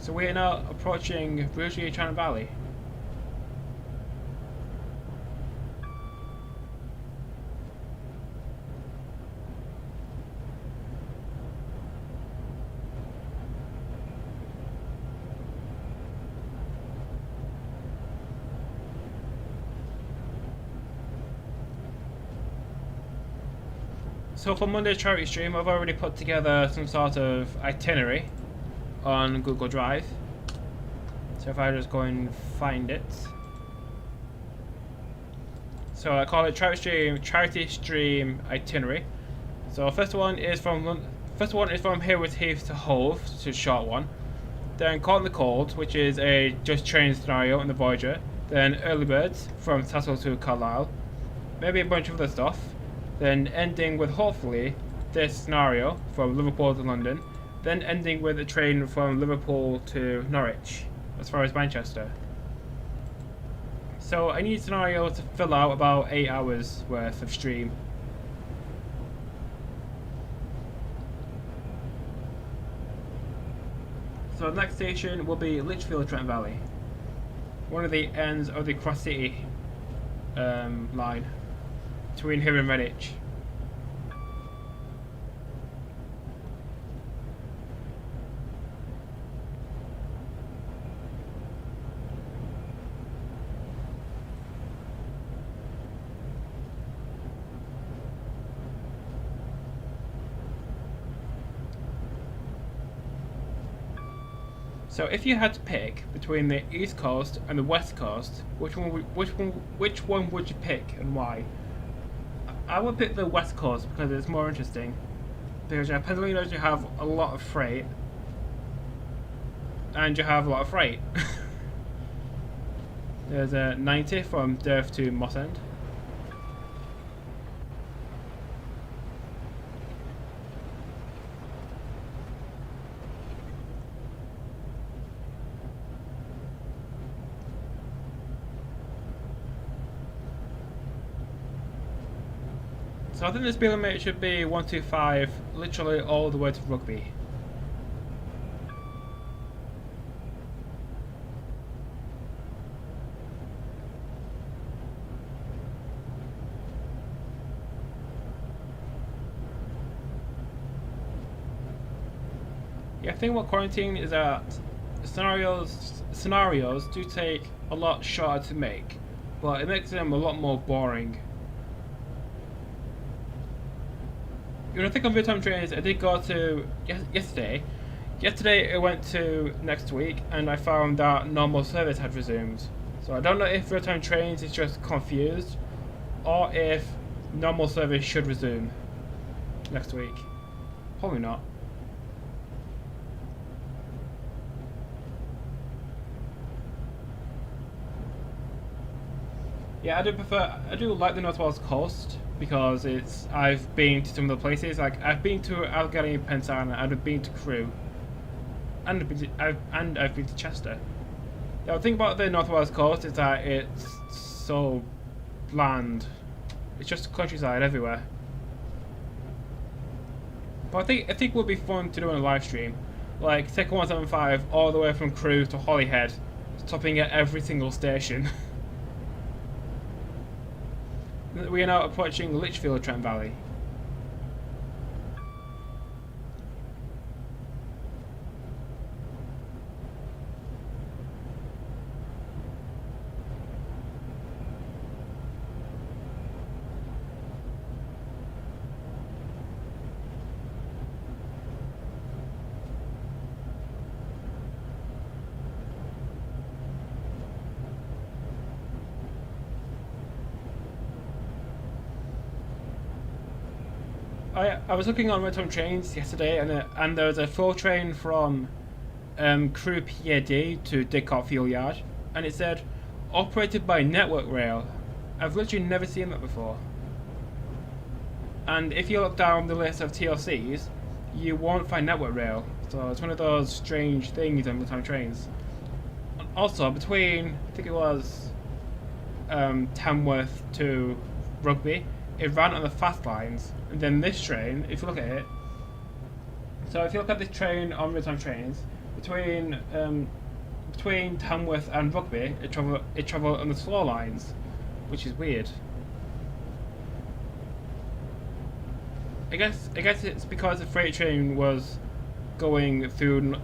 So we are now approaching Rouge Trent Valley. So for Monday's charity stream, I've already put together some sort of itinerary on Google Drive. So if I just go and find it. So I call it charity stream itinerary. So first one is from Haywards Heath to Hove, which is a short one. Then Caught in the Cold, which is a just train scenario in the Voyager. Then Early Birds from Tassel to Carlisle. Maybe a bunch of other stuff. Then ending with hopefully this scenario from Liverpool to London. Then ending with a train from Liverpool to Norwich, as far as Manchester. So I need a scenario to fill out about 8 hours worth of stream. So the next station will be Lichfield Trent Valley, one of the ends of the Cross City line between here and Redditch. So if you had to pick between the East Coast and the West Coast, which one would you pick and why? I would pick the West Coast because it's more interesting. Because Pennsylvania, you have a lot of freight, and you have a lot of freight. There's a 90 from Derf to Moss End. So I think the speed limit should be 125, literally all the way to Rugby. Yeah, I think what quarantine is that scenarios do take a lot shorter to make, but it makes them a lot more boring. When I think of real-time trains, I did go to yesterday. Yesterday I went to next week and I found that normal service had resumed. So I don't know if real-time trains is just confused or if normal service should resume next week. Probably not. Yeah, I do like the North Wales coast because I've been to some of the places, like I've been to Algary and Pensarn, and I've been to Crewe, and I've been to Chester. The thing about the North Wales coast is that it's so bland. It's just countryside everywhere. But I think it would be fun to do on a live stream, like take a 175 all the way from Crewe to Holyhead, stopping at every single station. We are now approaching Lichfield Trent Valley. I was looking on real-time trains yesterday, and there was a full train from Crewe PAD to Didcot Fuel Yard, and it said operated by Network Rail. I've literally never seen that before. And if you look down the list of TLCs, you won't find Network Rail. So it's one of those strange things on real-time trains. Also, between, I think it was Tamworth to Rugby, it ran on the fast lines. And then this train, if you look at it, so if you look at this train on real-time trains, between Tamworth and Rugby, it travel on the slow lines, which is weird. I guess it's because the freight train was going through.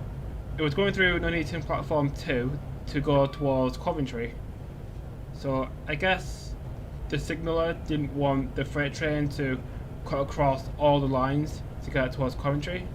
It was going through Nuneaton platform 2 to go towards Coventry. So I guess the signaller didn't want the freight train to cut across all the lines to get towards Coventry.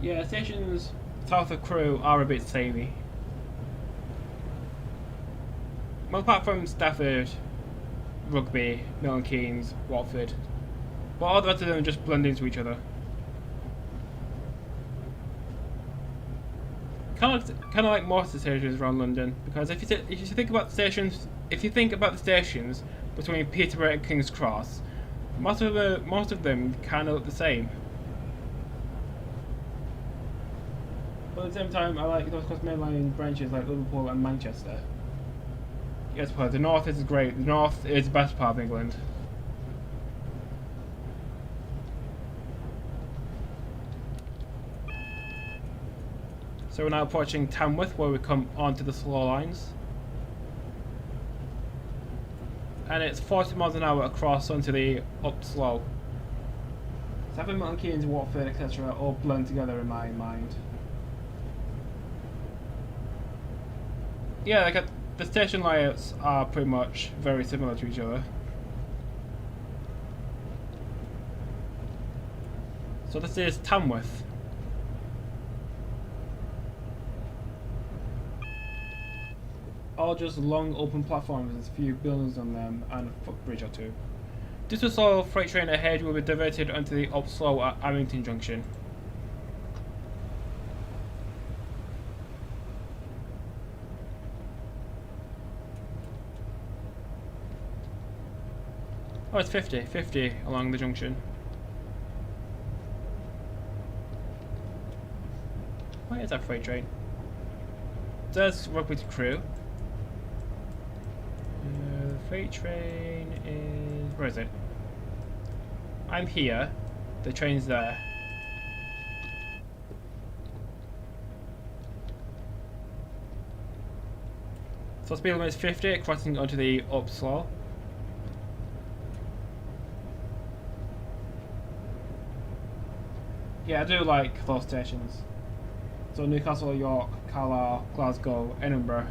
Yeah, stations south of Crewe are a bit samey. Well, apart from Stafford, Rugby, Milton Keynes, Watford. But all the rest of them just blend into each other. Kind of like most of the stations around London, because if you think about the stations, between Peterborough and King's Cross, most of them kind of look the same. But at the same time, I like those coast mainline branches like Liverpool and Manchester. Yes, but the north is great. The north is the best part of England. So we're now approaching Tamworth, where we come onto the slow lines. And it's 40 miles an hour across onto the up slow. So having Milton Keynes, Watford, etc. all blend together in my mind. Yeah, like the station layouts are pretty much very similar to each other. So this is Tamworth. All just long open platforms with a few buildings on them and a footbridge or two. This was all freight train ahead will be diverted onto the up slow at Abington Junction. Oh, it's 50 along the junction. Where is that freight train? There's Rugby to Crewe. The freight train is... where is it? I'm here. The train's there. So speed limit is 50, crossing onto the up slow. Yeah, I do like those stations. So Newcastle, York, Carlisle, Glasgow, Edinburgh.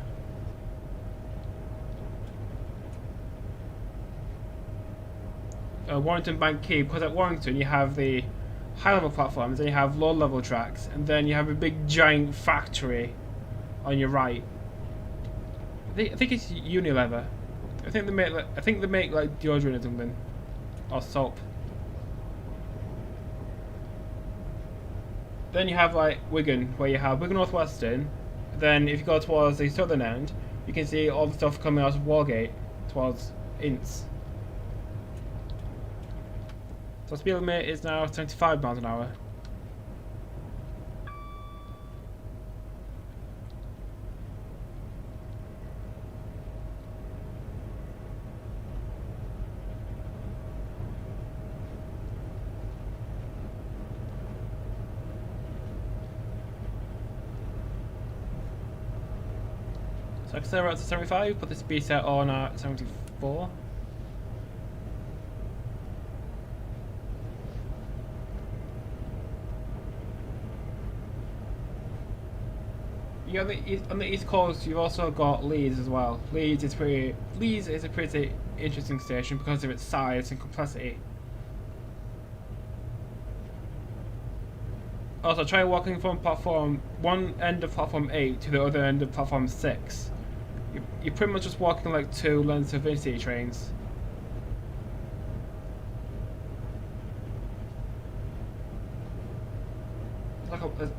Warrington Bank Quay, because at Warrington you have the high level platforms, then you have low level tracks, and then you have a big giant factory on your right. I think it's Unilever. I think they make like deodorant or something, or soap. Then you have like Wigan, where you have Wigan North Western. Then if you go towards the southern end, you can see all the stuff coming out of Walgate towards Ince. So speed limit is now 75 miles an hour. So accelerate to 75, put the speed set on at 74. Yeah, on the East Coast, you've also got Leeds as well. Leeds is a pretty interesting station because of its size and complexity. Also, try walking from one end of platform 8 to the other end of platform 6. You're pretty much just walking like two lengths of intercity trains.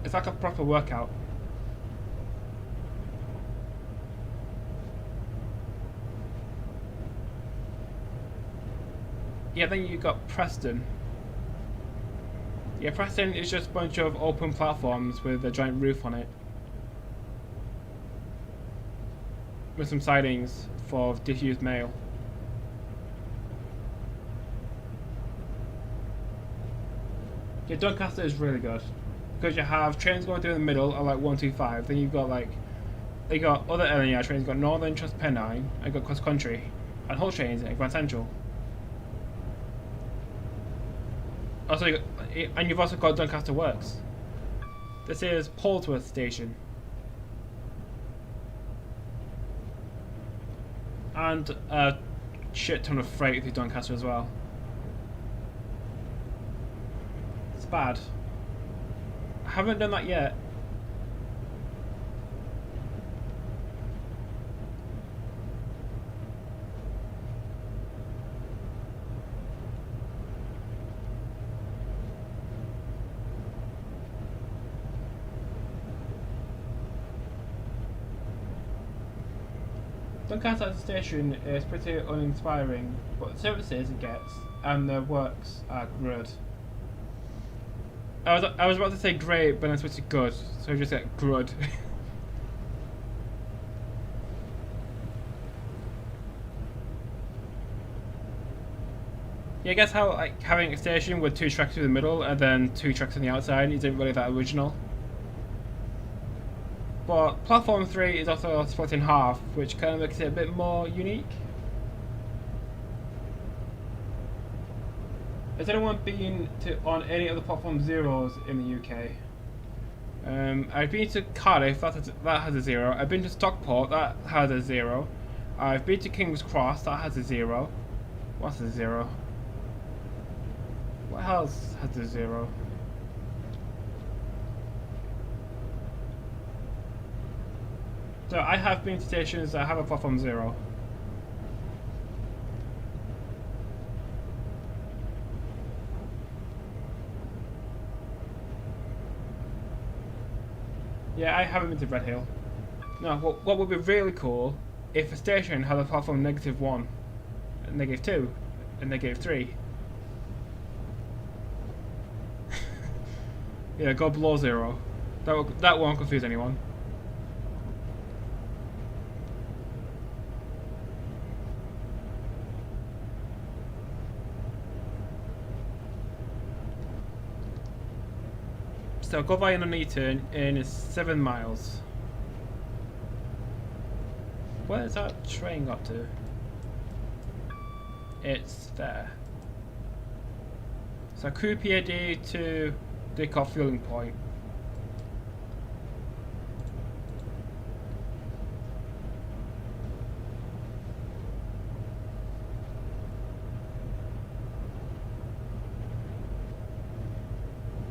It's like a proper workout. Yeah, then you got Preston. Yeah, Preston is just a bunch of open platforms with a giant roof on it. With some sidings for disused mail. Yeah, Doncaster is really good. Because you have trains going through the middle at like 125, then you've got other LNER trains, you've got Northern Trust Pennine, and you've got Cross Country, and Hull trains at Grand Central. Also, you've also got Doncaster Works. This is Polesworth Station. And a shit ton of freight through Doncaster as well. It's bad. I haven't done that yet. Doncaster Station is pretty uninspiring, but the services it gets and the works are good. I was about to say great, but I switched to good, so I just said good. Yeah, I guess how like having a station with two tracks through the middle and then two tracks on the outside isn't really that original. But platform 3 is also split in half, which kind of makes it a bit more unique. Has anyone been on any of the platform zeros in the UK? I've been to Cardiff, that has a 0. I've been to Stockport, that has a 0. I've been to King's Cross, that has a 0. What's a 0? What else has a 0? So I have been to stations that have a platform 0. Yeah, I haven't been to Red Hill. No, what would be really cool if a station had a platform -1, -2, and -3. Yeah, go below 0. That won't confuse anyone. So go by Nuneaton in 7 miles. Where's that train got to? It's there. So QPAD to Didcot fueling point.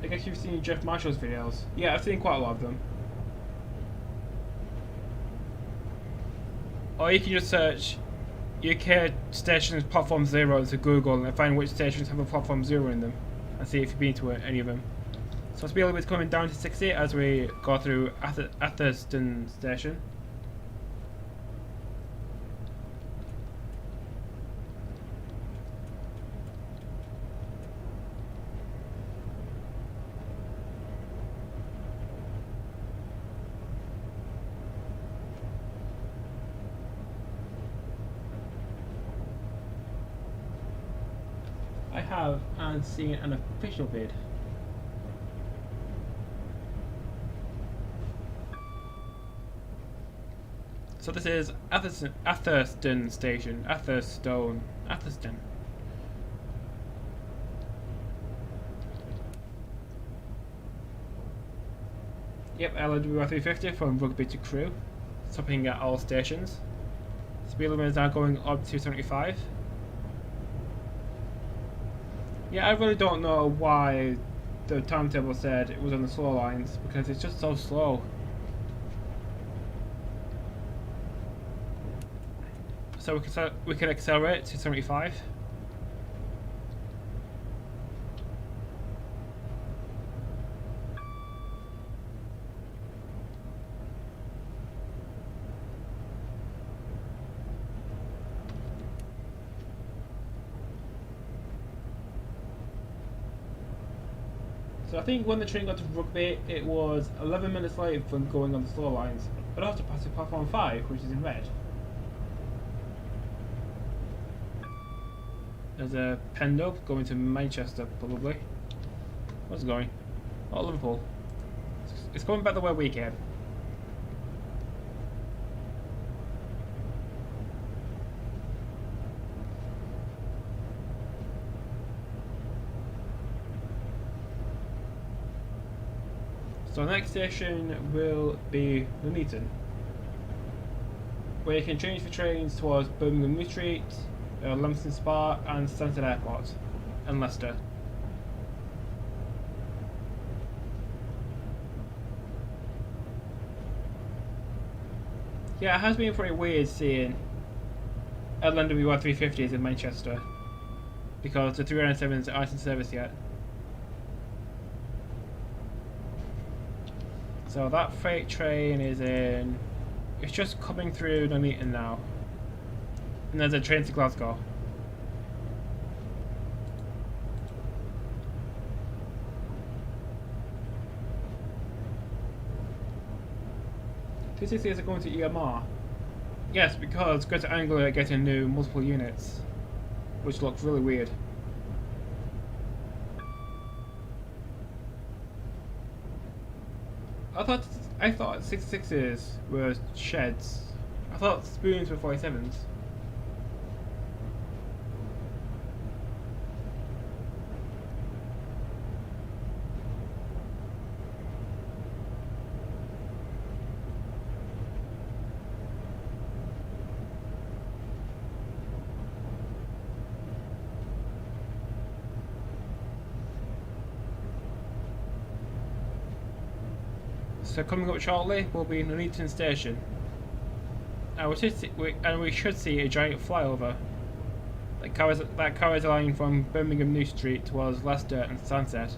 I guess you've seen Jeff Marshall's videos. Yeah, I've seen quite a lot of them. Or you can just search UK stations platform 0 to Google and find which stations have a platform 0 in them and see if you've been to any of them. So speed limit's coming down to 60 as we go through Euston station. I have and seen an official bid. So this is Euston station. Euston. Yep, LNW 350 from Rugby to Crewe, stopping at all stations. Speed limit is now going up to 75. Yeah, I really don't know why the timetable said it was on the slow lines, because it's just so slow. So we can accelerate to 75. So I think when the train got to Rugby, it was 11 minutes late from going on the slow lines, but I have to pass to platform 5, which is in red. There's a Pendle going to Manchester, probably. What's it going? Oh, Liverpool. It's going back the way we came. So the next station will be Nuneaton, where you can change for trains towards Birmingham New Street, Leamington Spa and Stansted Airport, and Leicester. Yeah, it has been pretty weird seeing LNW 350s in Manchester, because the 307s aren't in service yet. So that freight train is in... It's just coming through Nuneaton now. And there's a train to Glasgow. TCCs are going to EMR. Yes, because Greater Anglia are getting new multiple units, which looks really weird. I thought 66s were sheds. I thought spoons were 47s. So coming up shortly will be Nuneaton Station. And we should see a giant flyover that carries a line from Birmingham New Street towards Leicester and Stansted.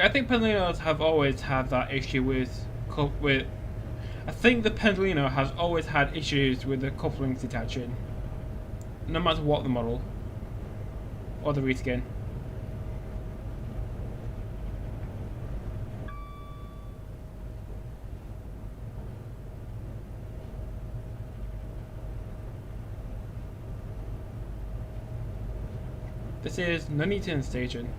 I think Pendolinos have always had that issue with. I think the Pendolino has always had issues with the couplings detaching, no matter what the model or the reskin. This is Nuneaton Station.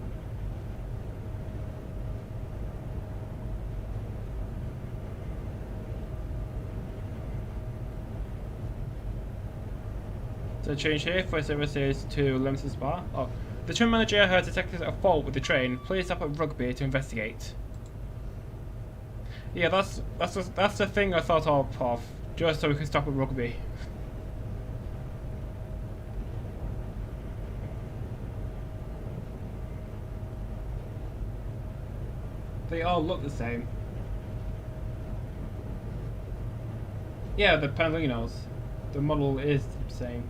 So change here for services to Leamington Spa. Oh, the train manager has detected a fault with the train. Please stop at Rugby to investigate. Yeah, that's the thing I thought of, just so we can stop at Rugby. They all look the same. Yeah, the Pendolinos. The model is the same.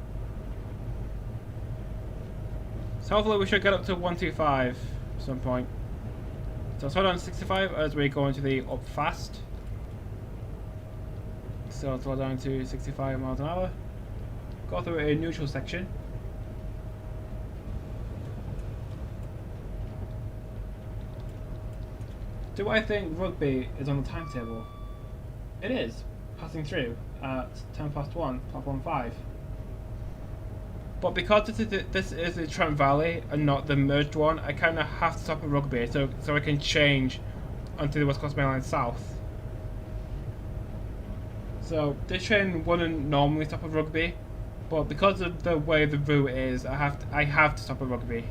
So hopefully we should get up to 125 at some point. So let's hold on to 65 as we go into the up fast. So slow down to 65 miles an hour. Go through a neutral section. Do I think Rugby is on the timetable? It is. passing through at 1, platform 5. But because this is the Trent Valley and not the merged one, I kind of have to stop at Rugby so I can change onto the West Coast Main Line South. So this train wouldn't normally stop at Rugby, but because of the way the route is, I have to stop at Rugby.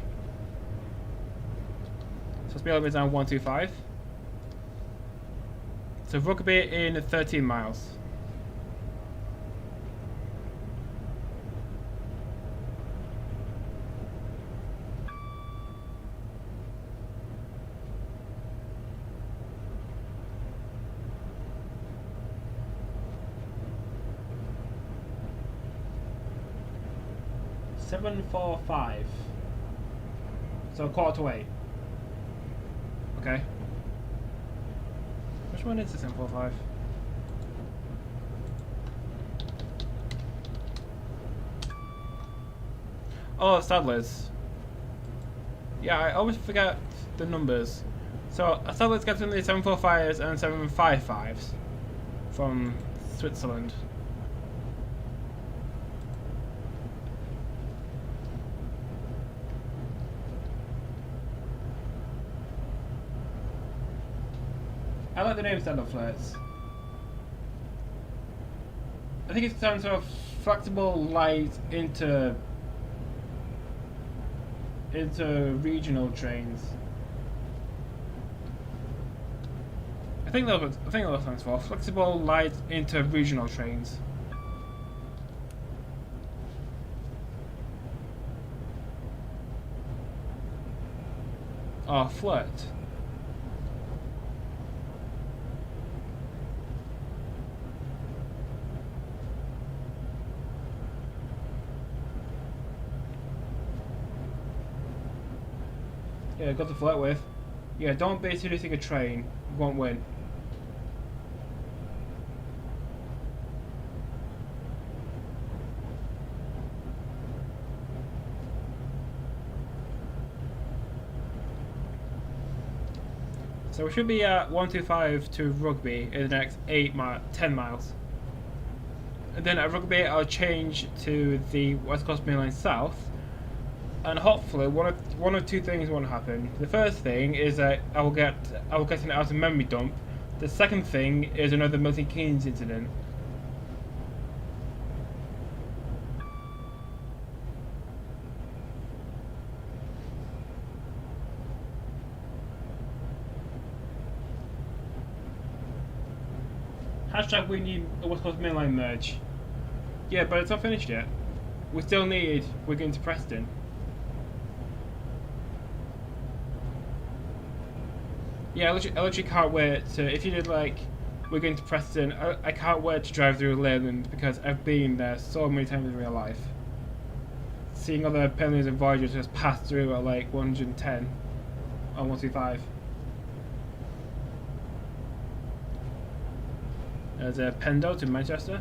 So speed limit down 125. So Rugby in 13 miles. Seven, 4, 5. So 7:45. Okay. Which one is the 745? Oh, Sadler's. Yeah, I always forget the numbers. So Sadler's gets in the 745s and 755s from Switzerland. I like the name stand-up flats. I think it stands for flexible light into regional trains. I think that's what it stands for. Flexible light into regional trains. Oh, flirt. Yeah, got to flirt with. Yeah, don't be seducing a train. You won't win. So we should be at 125 to Rugby in the next 10 miles. And then at Rugby I'll change to the West Coast Main Line South. And hopefully one of two things won't happen. The first thing is that I will get an out of memory dump. The second thing is another Milton Keynes incident. Hashtag we need a West Coast Main Line merge. Yeah, but it's not finished yet. We still need Wigan to Preston. Yeah, I literally can't wait to, if you did like, we're going to Preston, I can't wait to drive through Leyland because I've been there so many times in real life. Seeing other Penley's and Voyagers just pass through at like 110 on 125. There's a Pendo to Manchester.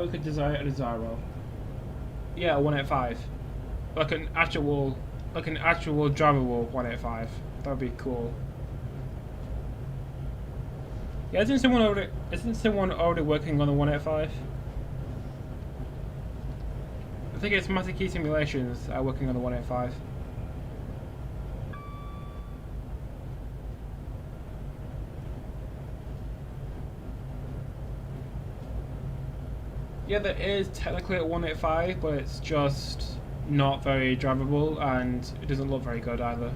We could design a Desiro. Yeah, 185. Like an actual drivable 185. That'd be cool. Yeah, isn't someone already working on the 185? I think it's Master Key Simulations are working on the 185. Yeah, there is technically a 185, but it's just not very drivable and it doesn't look very good either.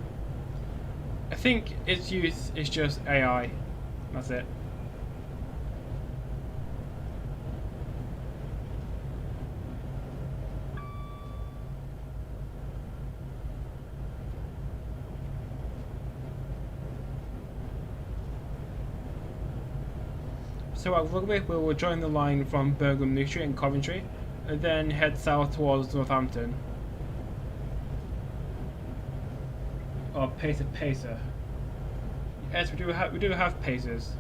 I think its use is just AI. That's it. So at Rugby we will join the line from Birmingham New Street in Coventry and then head south towards Northampton. Or Pacer. Yes, we do have Pacers.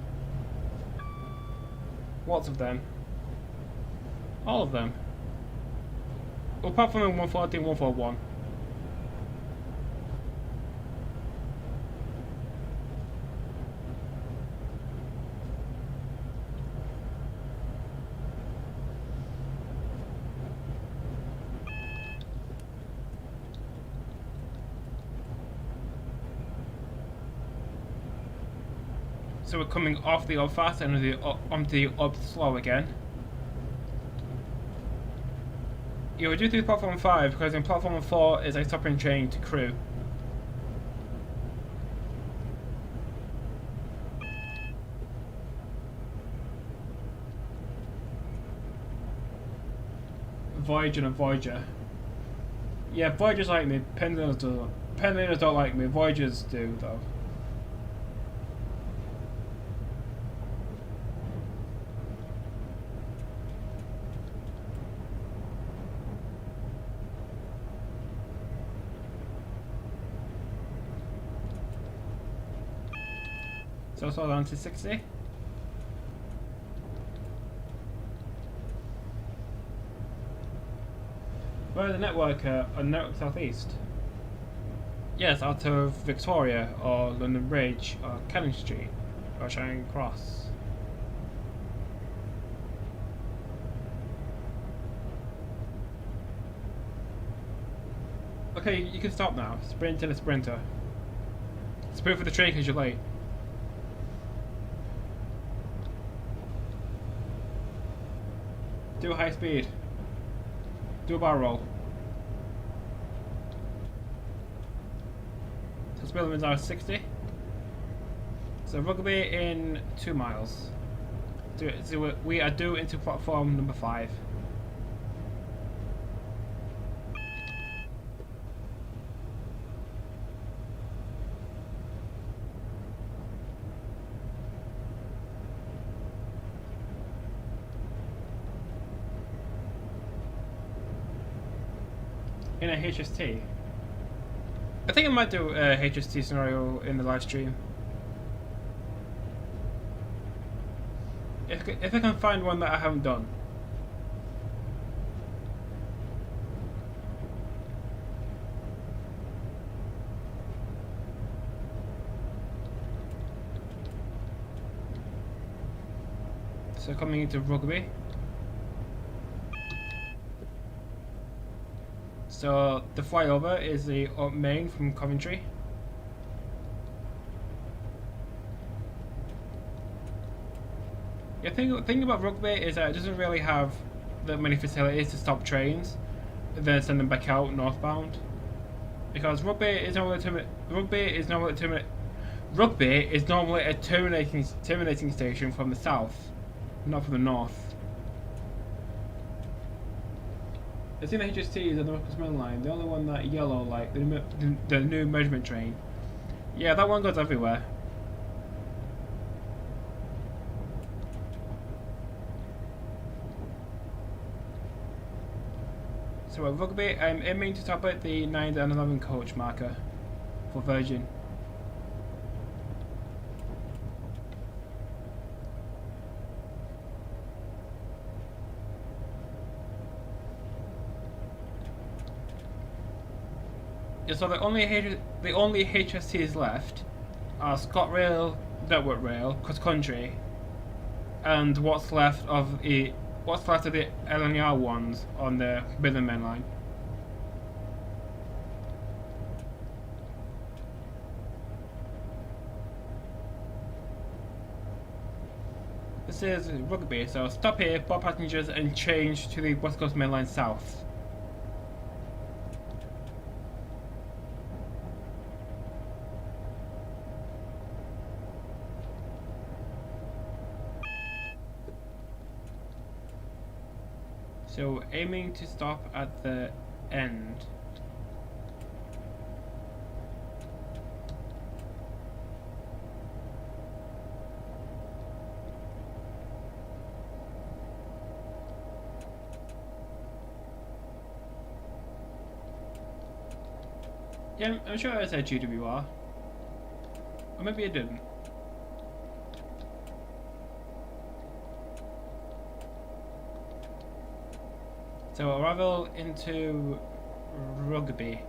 Lots of them. All of them. Well, apart from 140 and 141. So we're coming off the up fast and onto the up slow again. Yeah, we do through platform 5 because in platform 4 is a stopping train to Crewe. Voyager and Voyager. Yeah, Voyagers like me, Penliners don't. Penliners don't like me, Voyagers do though. So it's all down to 60. Where the network on Network Southeast? Yes, out of Victoria or London Bridge or Cannon Street or Charing Cross. Okay, you can stop now. Sprint to the sprinter. Sprint for the train because you're late. Do a high speed. Do a bar roll. So speed limits are 60. So Rugby in 2 miles. So we are due into platform number 5. In a HST. I think I might do a HST scenario in the live stream. If I can find one that I haven't done. So coming into Rugby. So the flyover is the up main from Coventry. Yeah, the thing about Rugby is that it doesn't really have that many facilities to stop trains and then send them back out northbound. Because Rugby is normally a terminating station from the south, not from the north. I've seen the HSTs on the North Main Line, the only one that yellow, like the new measurement train. Yeah, that one goes everywhere. So at Rugby, I'm aiming to stop at the 9 and 11 coach marker for Virgin. Yeah, so the only HSTs left are ScotRail, Network Rail, Cross Country, and what's left of the LNR ones on the Midland Main Line. This is Rugby, so stop here, board passengers, and change to the West Coast Main Line South. So aiming to stop at the end. Yeah, I'm sure I said GWR. Or maybe I didn't. So arrival into Rugby.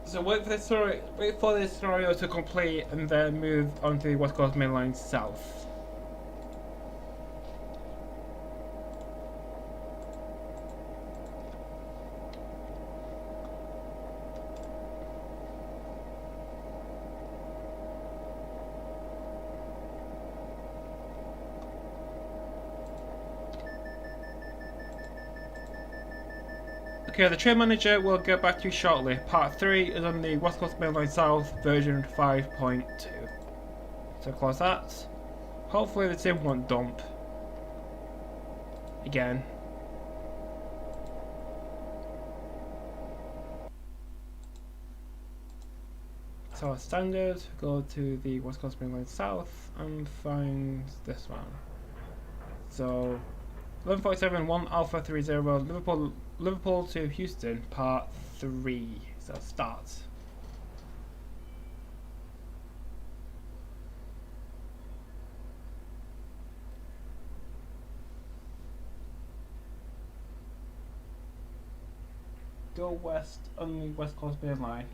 So wait for this scenario to complete and then move on to the West Coast Main Line south. Okay, the train manager will get back to you shortly. Part 3 is on the West Coast Main Line South version 5.2. So close that. Hopefully the sim won't dump. Again. So standard, go to the West Coast Main Line South and find this one. So 1147 1 Alpha 30 Liverpool to Euston, part 3. So start. Go west on the West Coast Main Line.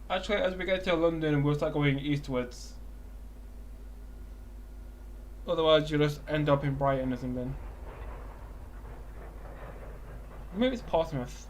Actually, as we get to London, we'll start going eastwards. Otherwise, you'll just end up in Brighton or something. Maybe it's Portsmouth.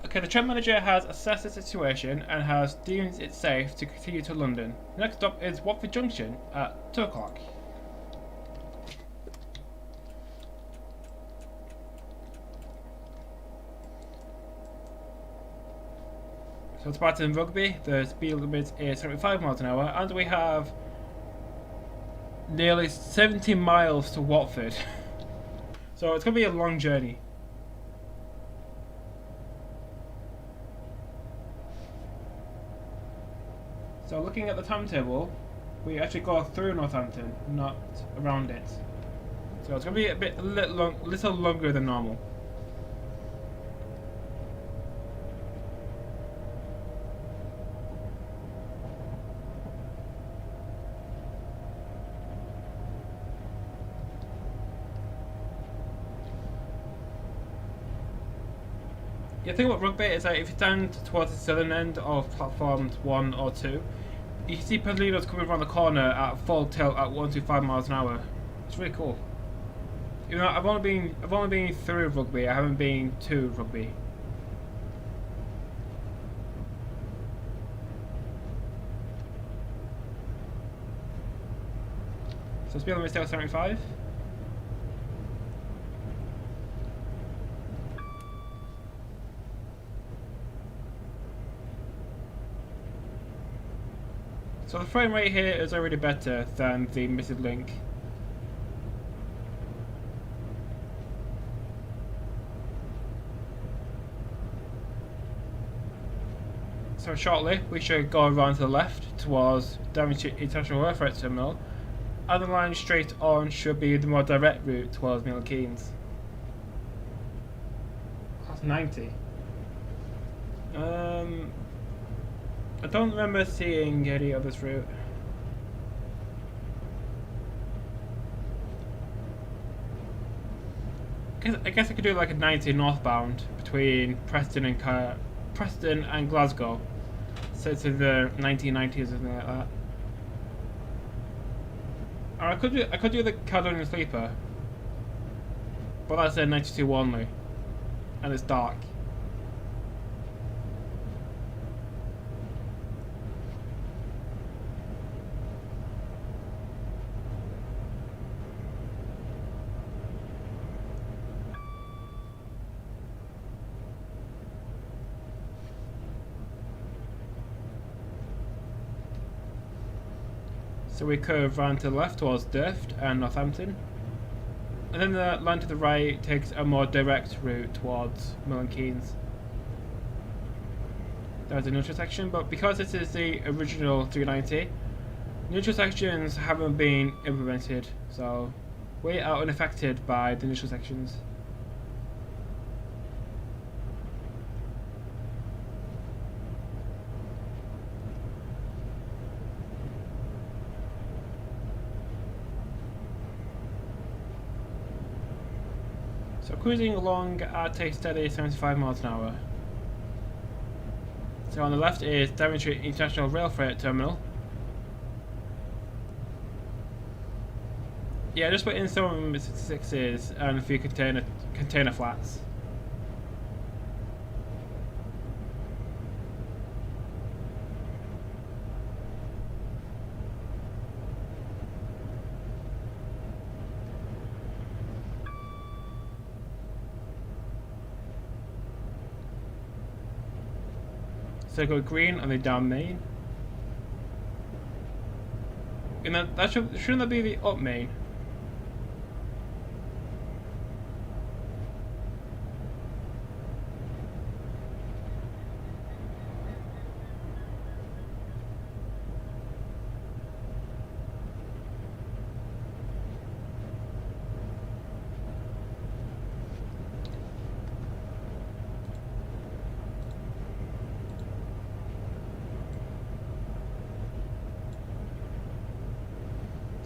Okay, the train manager has assessed the situation and has deemed it safe to continue to London. The next stop is Watford Junction at 2 o'clock. So it's back in Rugby, the speed limit is 75 miles an hour, and we have nearly 70 miles to Watford. So it's going to be a long journey. So looking at the timetable, we actually go through Northampton, not around it. So it's going to be a little longer than normal. Yeah, the thing about rugby is that if you stand towards the southern end of platforms 1 or 2, you can see Pedalinos coming around the corner at full tilt at 125 miles an hour. It's really cool. You know, I've only been through rugby. I haven't been to rugby. So speed limit still 75. So the frame rate here is already better than the missing link. So shortly we should go around to the left towards Daventry International Air Freight Terminal, and the line straight on should be the more direct route towards Milton Keynes. That's 90. I don't remember seeing any of this route. I guess I could do like a 90 northbound between Preston and Glasgow. So it's in the 1990s or something like that. Or I could do the Caledonian Sleeper, but that's a 92 only, and it's dark. So we curve round to the left towards Durft and Northampton, and then the line to the right takes a more direct route towards Milton Keynes. There's a neutral section, but because this is the original 390, neutral sections haven't been implemented, so we are unaffected by the neutral sections. So cruising along at a steady 75 miles an hour. So on the left is Daventry International Rail Freight Terminal. Yeah, just put in some 66s and a few container flats. So go green on the down main. And that shouldn't that be the up main?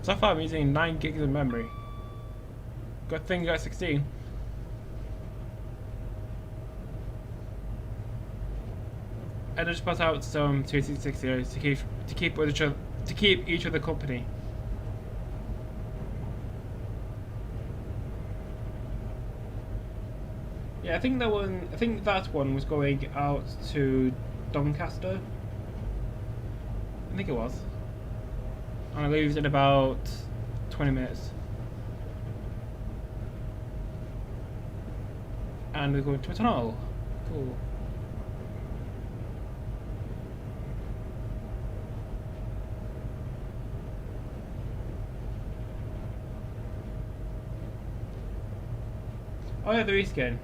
So far I'm using 9 gigs of memory. Good thing you got 16. I just put out some 266 to keep each other company. Yeah, I think that one was going out to Doncaster. I think it was. And I leaves in about 20 minutes. And we're going to a tunnel. Cool. Oh yeah, the reskin.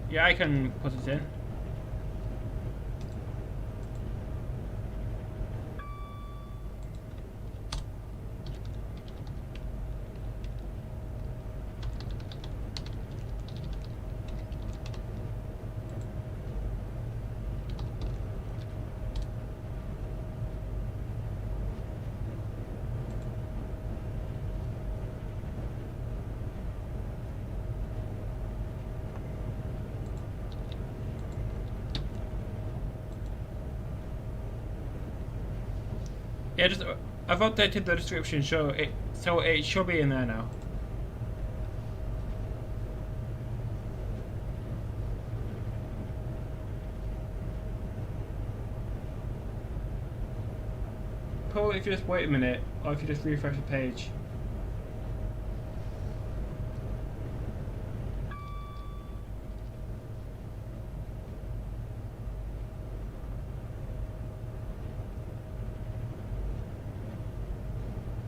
Yeah, I can put it in. Yeah, just I've updated the description so it should be in there now. Probably if you just wait a minute, or if you just refresh the page.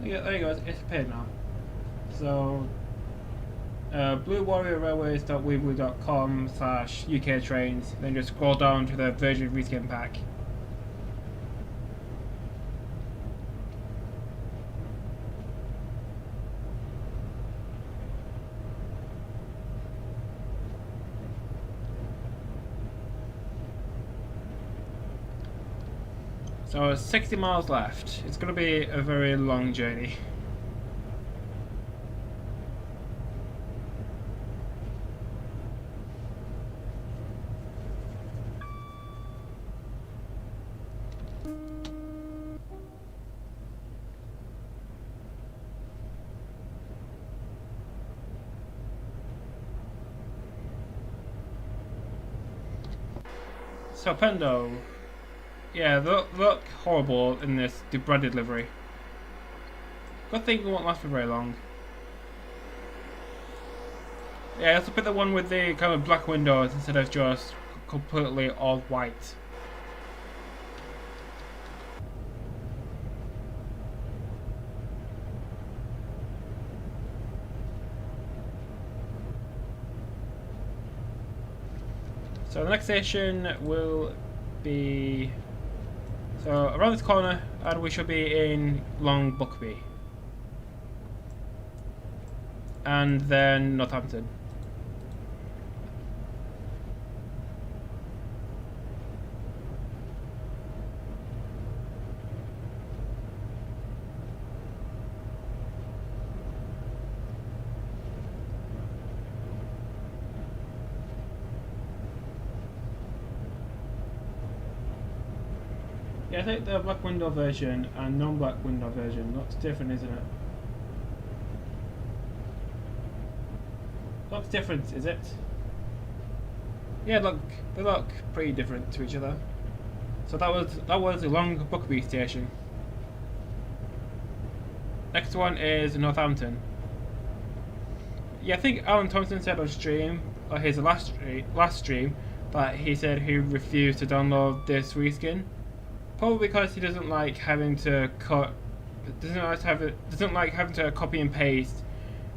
Yeah, there you go, it's appeared now. So, bluewarriorrailways.weebly.com/UK trains, then just scroll down to the version reskin pack. So 60 miles left. It's going to be a very long journey. So Pendo. Yeah, they look horrible in this debreaded livery. Good thing it won't last for very long. Yeah, let's put the one with the kind of black windows instead of just completely all white. So the next station will be... So around this corner, and we should be in Long Buckby. And then Northampton. Yeah, I think the black window version and non-black window version looks different, isn't it? Looks different, is it? Yeah, look, they look pretty different to each other. So that was the Long Buckby station. Next one is Northampton. Yeah, I think Alan Thompson said on stream, or his last stream, that he said he refused to download this reskin. Probably because he doesn't like having to doesn't like having to copy and paste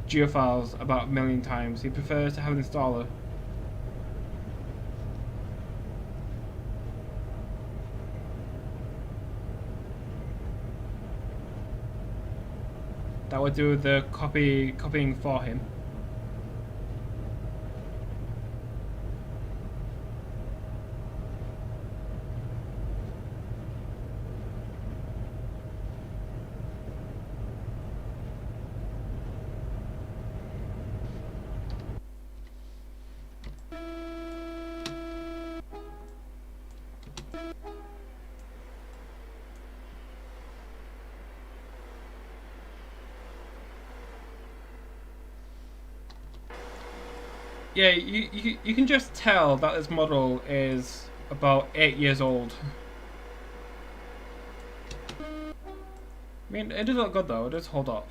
geofiles about a million times. He prefers to have an installer. That would do the copying for him. Yeah, you can just tell that this model is about 8 years old. I mean, it does look good though, it does hold up.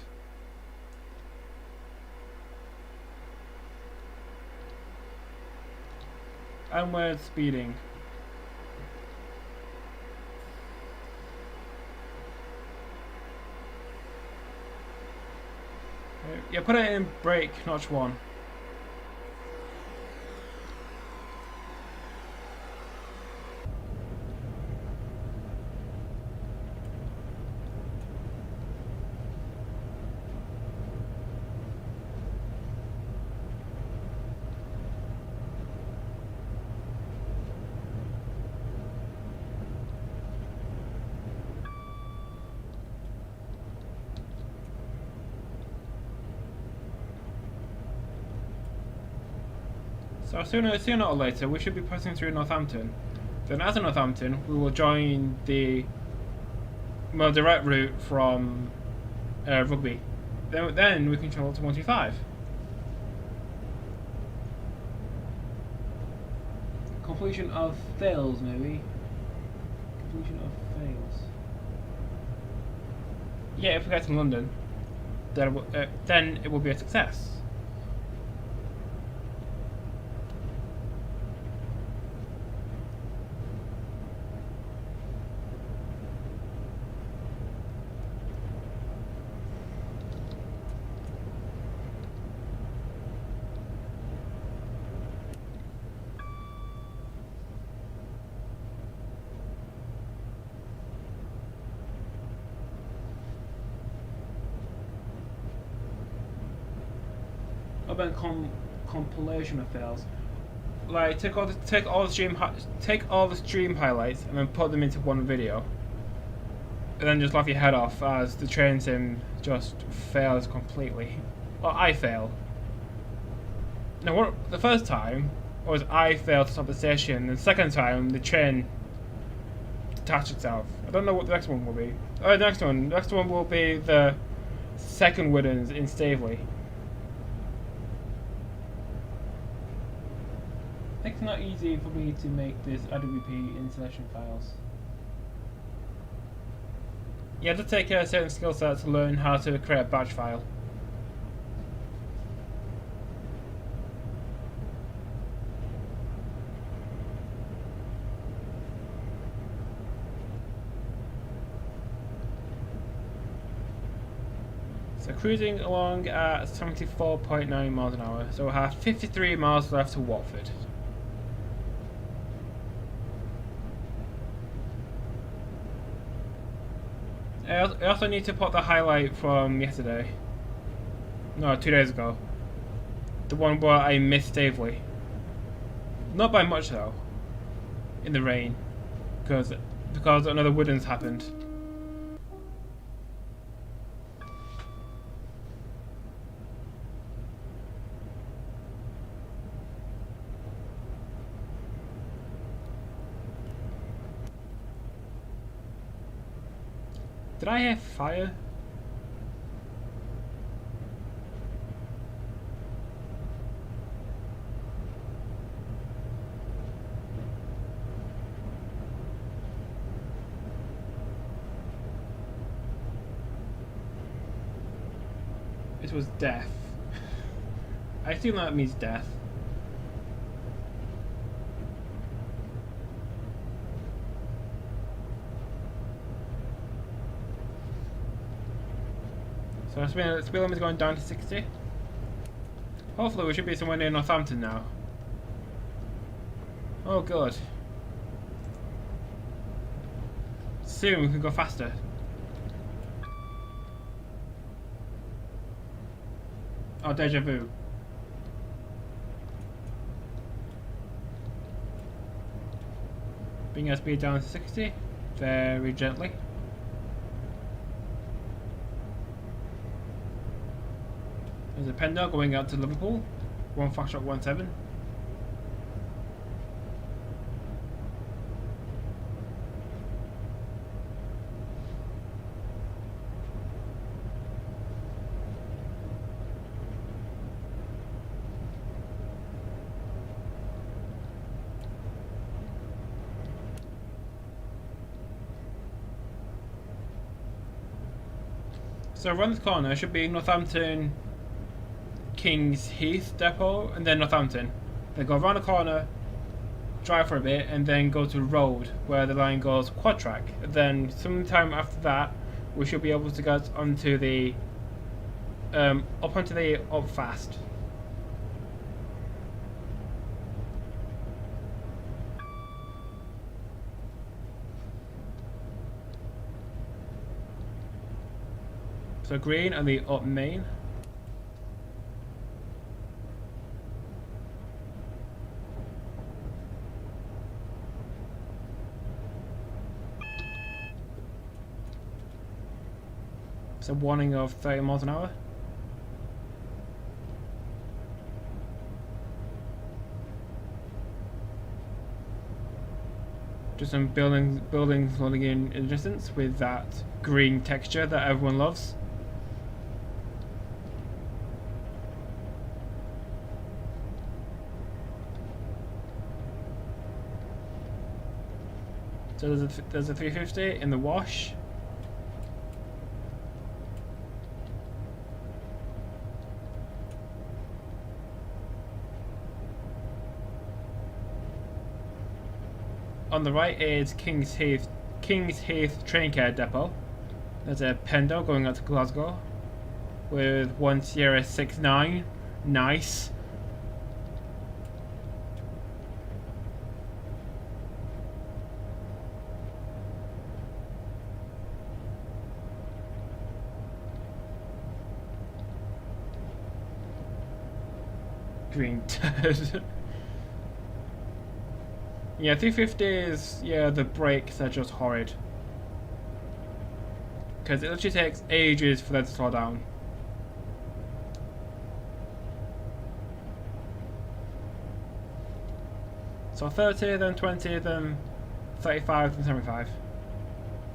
And we're speeding. Yeah, put it in brake notch 1. So sooner or later, we should be passing through Northampton. Then, as in Northampton, we will join the well, direct route from Rugby. Then we can travel to 125. Completion of fails, maybe. Completion of fails. Yeah, if we get to London, then it will be a success. About compilation of fails, like take all the stream highlights and then put them into one video, and then just laugh your head off as the train sim just fails completely. Well, I fail. Now, the first time was I failed to stop the station, and the second time the train detached itself. I don't know what the next one will be. Oh, the next one will be the second Widdens in Staveley. It's not easy for me to make this IWP installation files. You have to take a certain skill set to learn how to create a batch file. So cruising along at 74.9 miles an hour, so we'll have 53 miles left to Watford. I also need to put the highlight from yesterday. No, 2 days ago. The one where I missed Staveley. Not by much though. In the rain. Because another Woodlands happened. Did I hear fire? It was death. I assume that means death. So the speed limit is going down to 60. Hopefully we should be somewhere near Northampton now. Oh good. Soon we can go faster. Oh, deja vu. Bring our speed down to 60. Very gently. There's a Pendle going out to Liverpool. 1 Foxtrot 17. So around the corner should be Northampton King's Heath depot and then Northampton. Then go around the corner, drive for a bit, and then go to the road where the line goes quad track. Then sometime after that we should be able to get onto the up onto the up fast. So green and the up main. So warning of 30 miles an hour. Just some buildings loading in the distance with that green texture that everyone loves. So there's a 350 in the wash. On the right is King's Heath train care depot. There's a Pendo going out to Glasgow with 1 Sierra 69. Nice. Green turd. Yeah, 350s, yeah, the brakes are just horrid. Because it literally takes ages for them to slow down. So 30, then 20, then 35, then 75.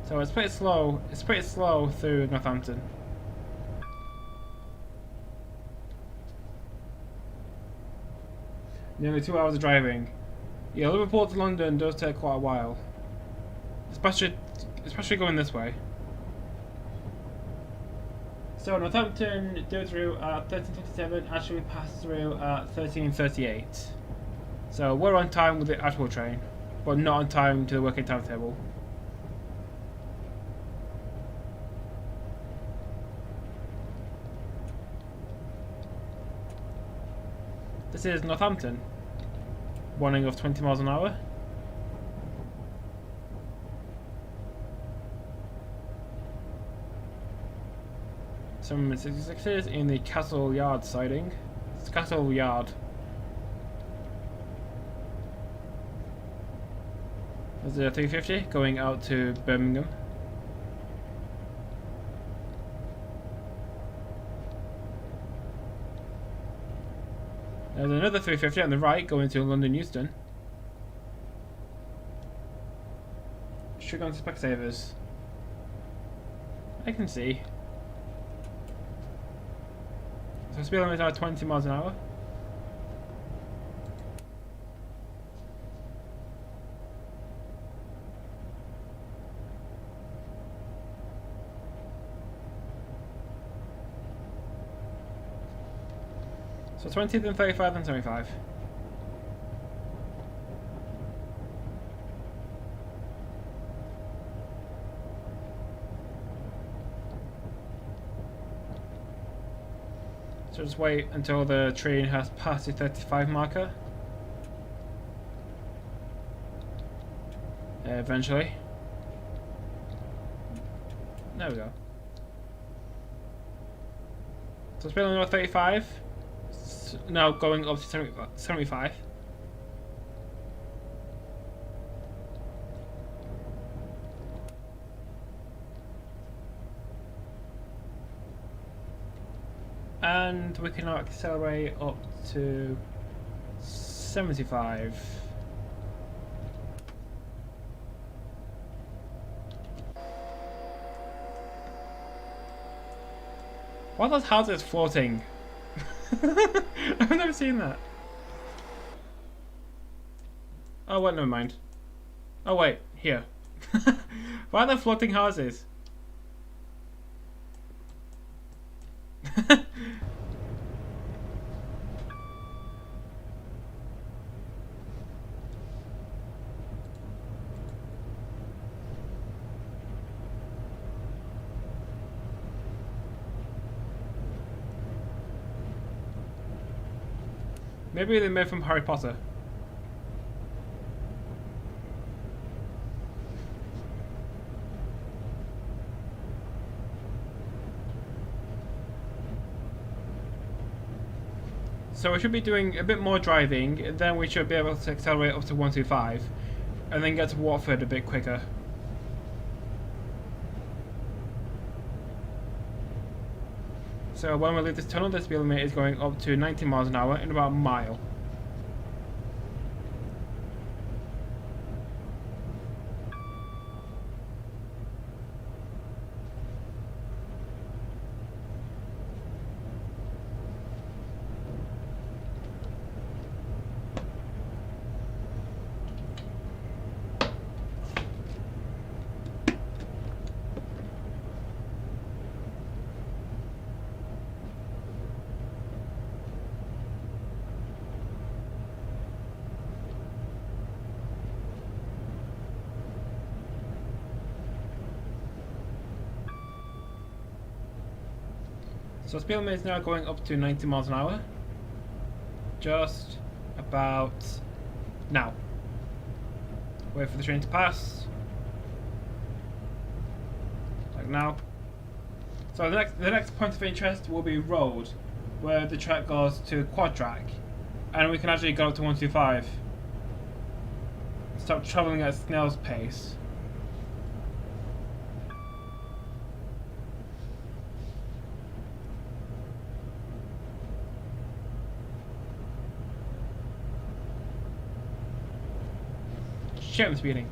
So it's pretty slow through Northampton. Nearly 2 hours of driving. Yeah, Liverpool to London does take quite a while. Especially going this way. So Northampton did through at 13:57, actually passed through at 13:38. So we're on time with the actual train, but not on time to the working timetable. This is Northampton. Warning of 20 miles an hour. Some 66s in the Castle Yard siding. It's Castle Yard. There's a 350 going out to Birmingham. There's another 350 on the right going to London Euston. Should go on to Specsavers. I can see. So speed limit are 20 miles an hour. So 20, then 35, then 75. So just wait until the train has passed the 35 marker. Eventually. There we go. So speed limit 35. Now going up to 75. And we can accelerate up to 75. Why are those houses floating? I've never seen that. Oh wait, never mind. Oh wait, here. Why are there floating houses? Maybe they're made from Harry Potter. So we should be doing a bit more driving, then we should be able to accelerate up to 125, and then get to Watford a bit quicker. So when we leave this tunnel, the speed limit is going up to 90 miles an hour in about a mile. So speed limit is now going up to 90 miles an hour. Just about now. Wait for the train to pass. Like now. So the next point of interest will be road, where the track goes to quad track, and we can actually go up to 125. Stop travelling at snail's pace. Shit, I'm speeding.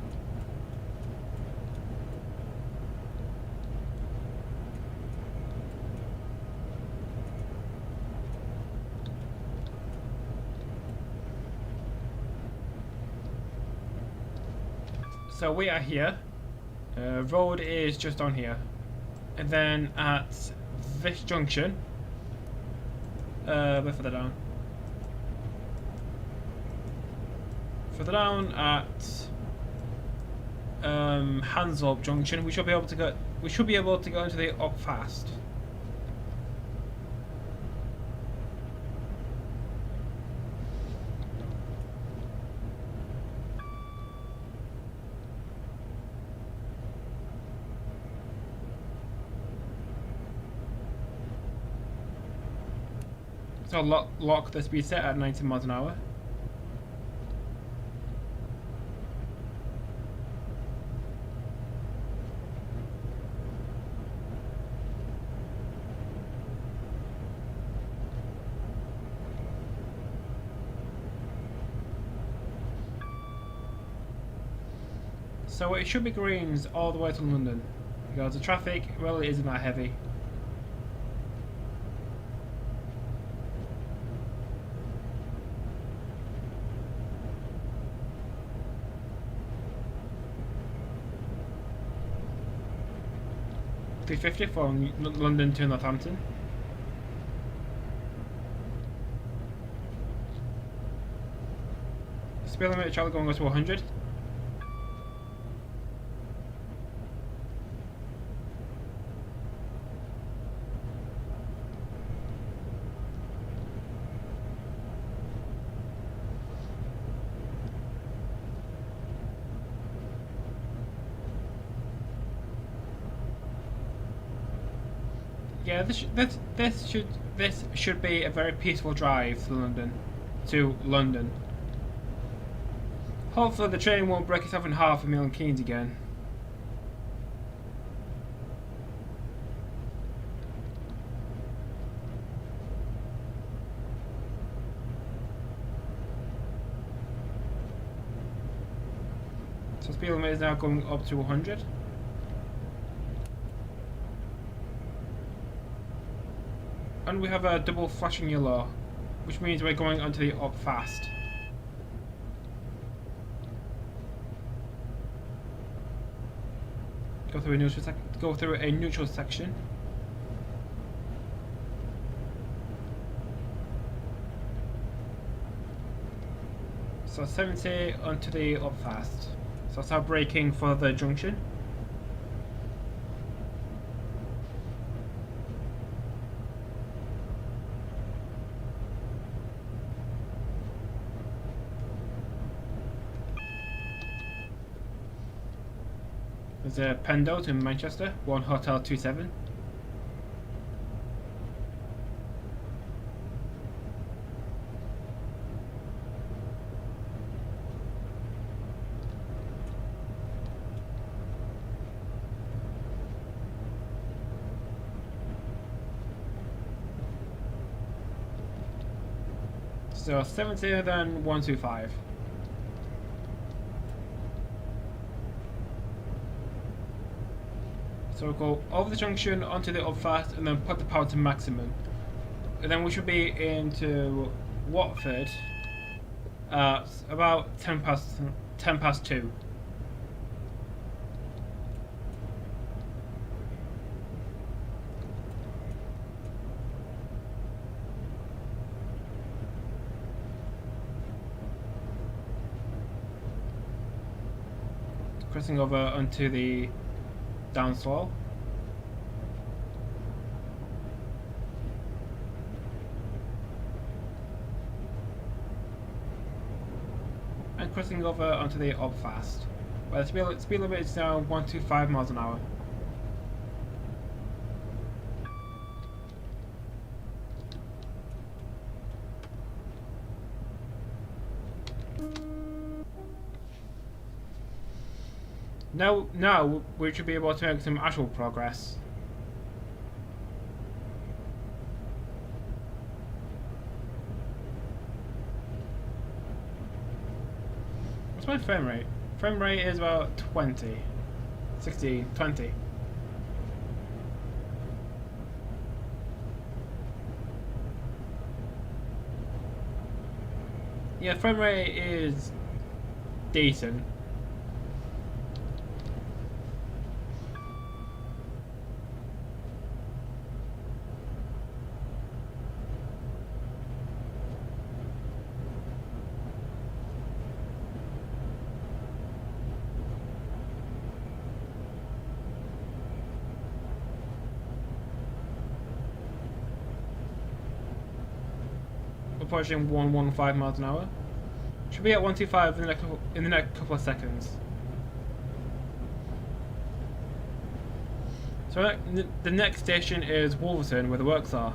So we are here. Road is just on here, and then at this junction, a bit further down. Further down at Hansorp Junction, we should be able to go. We should be able to go into the up fast. So lock the speed set at 90 miles an hour. So it should be greens all the way to London, because the traffic really isn't that heavy. £350 from London to Northampton. Speed limit travel going up to 100. Yeah, this should be a very peaceful drive to London. Hopefully the train won't break itself in half in Milton Keynes again. So speed limit is now going up to 100. And we have a double flashing yellow, which means we're going onto the up fast. Go through a neutral section. So 70 onto the up fast. So start braking for the junction. There's a Pendo to Manchester, 1 Hotel 27. So 70, then 125. So we'll go over the junction onto the up fast and then put the power to maximum. And then we should be into Watford at about 10 past 2. Crossing over onto the downslope. crossing over onto the up fast. But the speed limit is now 125 miles an hour. Now we should be able to make some actual progress. What's my frame rate? Frame rate is about 20. 16, 20. Yeah, frame rate is decent. Approaching 115 miles an hour. Should be at 125 in the next couple of seconds. So the next station is Wolverton, where the works are.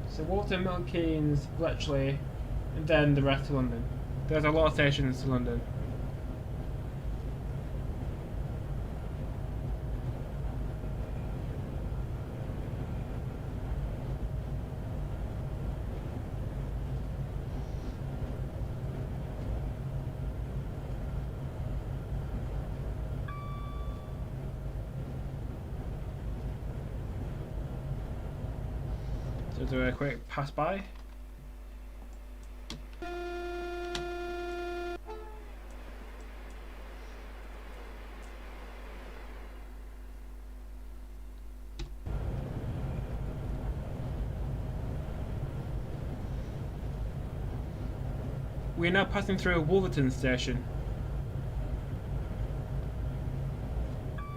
So Wolverton, Milton Keynes, Bletchley, and then the rest of London. There's a lot of stations to London. So do a quick pass by. We are now passing through Wolverton station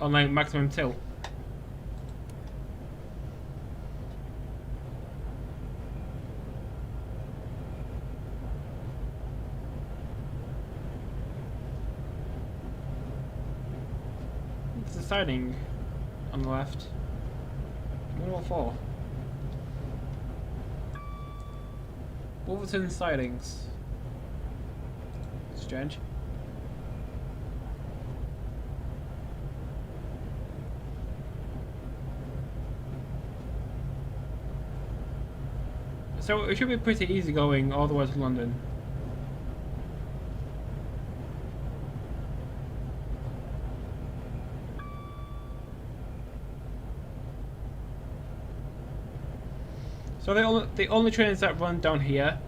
on like maximum tilt. There's a siding on the left. What all for? Wolverton sidings. Strange. So it should be pretty easy going all the way to London. So the only trains that run down here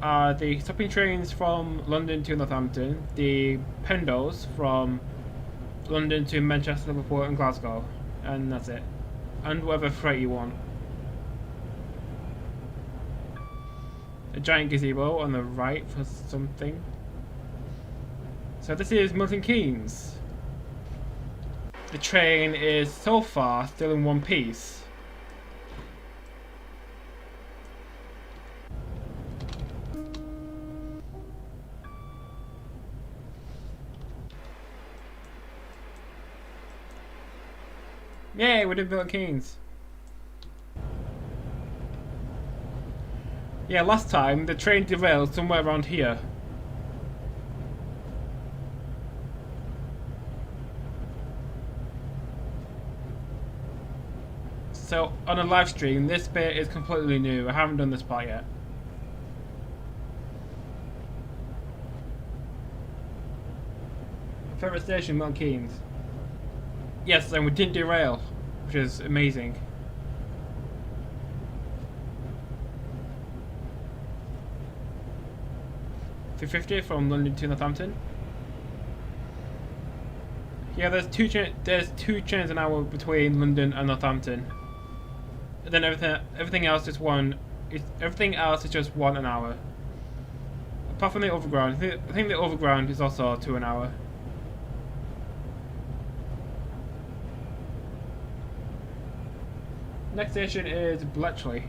are the stopping trains from London to Northampton, the Pendos from London to Manchester, Liverpool and Glasgow, and that's it. And whatever freight you want. A giant gazebo on the right for something. So this is Milton Keynes. The train is so far still in one piece. Yay, we did Milton Keynes. Yeah, last time the train derailed somewhere around here. So on a live stream, this bit is completely new. I haven't done this part yet. Favorite station, Milton Keynes. Yes, and we didn't derail, which is amazing. $3.50 from London to Northampton. Yeah, there's two trains an hour between London and Northampton. And then everything else is everything else is just 1 an hour. Apart from the overground, I think the overground is also 2 an hour. Next station is Bletchley.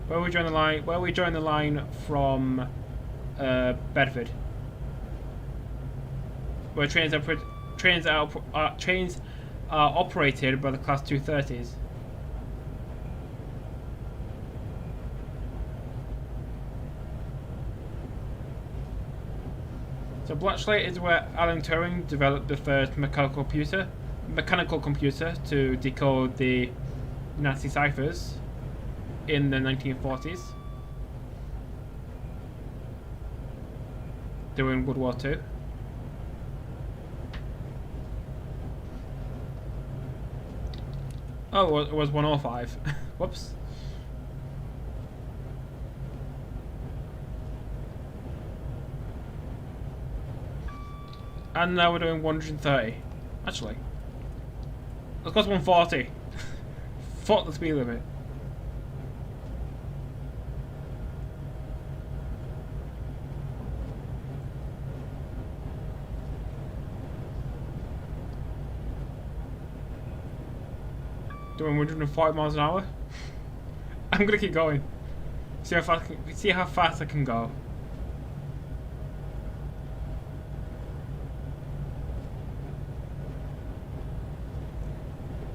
Where we join the line? Where we join the line from Bedford. Where trains are operated by the Class 230s. So Bletchley is where Alan Turing developed the first mechanical computer to decode the Nazi ciphers in the 1940s 's during World War II. Oh, it was 105. Whoops. And now we're doing 130. Actually, let's go to 140. Fuck the speed limit. Doing 140 miles an hour. I'm gonna keep going. See how fast I can go.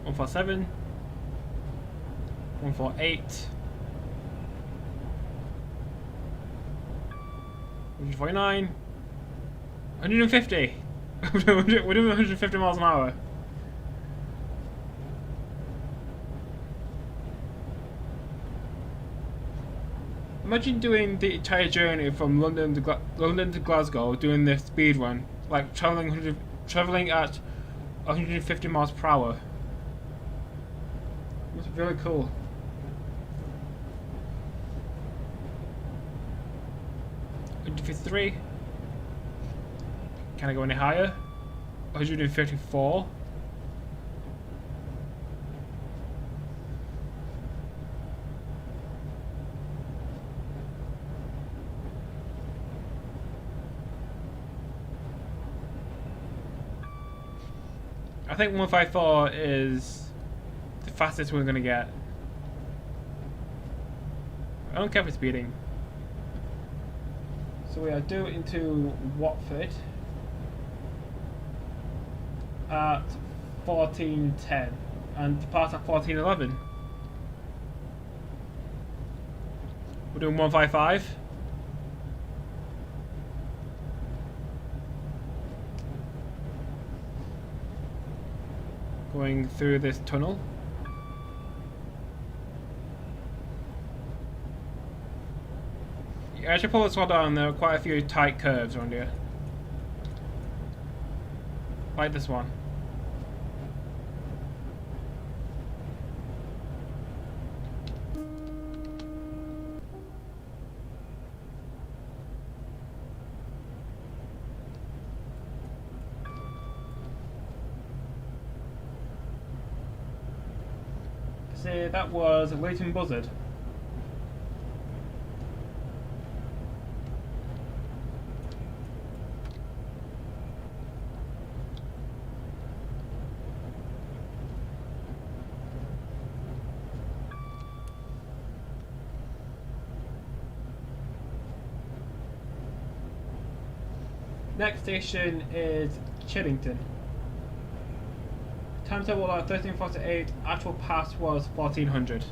One 147, 148, 149, 150. We're doing 150 miles an hour. Imagine doing the entire journey from London to Glasgow, doing this speed run, like traveling at 150 miles per hour. It's really cool. $153. Can I go any higher? 154. I think 154 is the fastest we're gonna get. I don't care for speeding. So we are due into Watford at 14:10 and depart at 14:11. We're doing 155. Going through this tunnel. Yeah, I should pull this one down. There are quite a few tight curves around here. Like this one. See, that was Leighton Buzzard. Next station is Chillington. Time table at 13:48. Actual pass was 1400.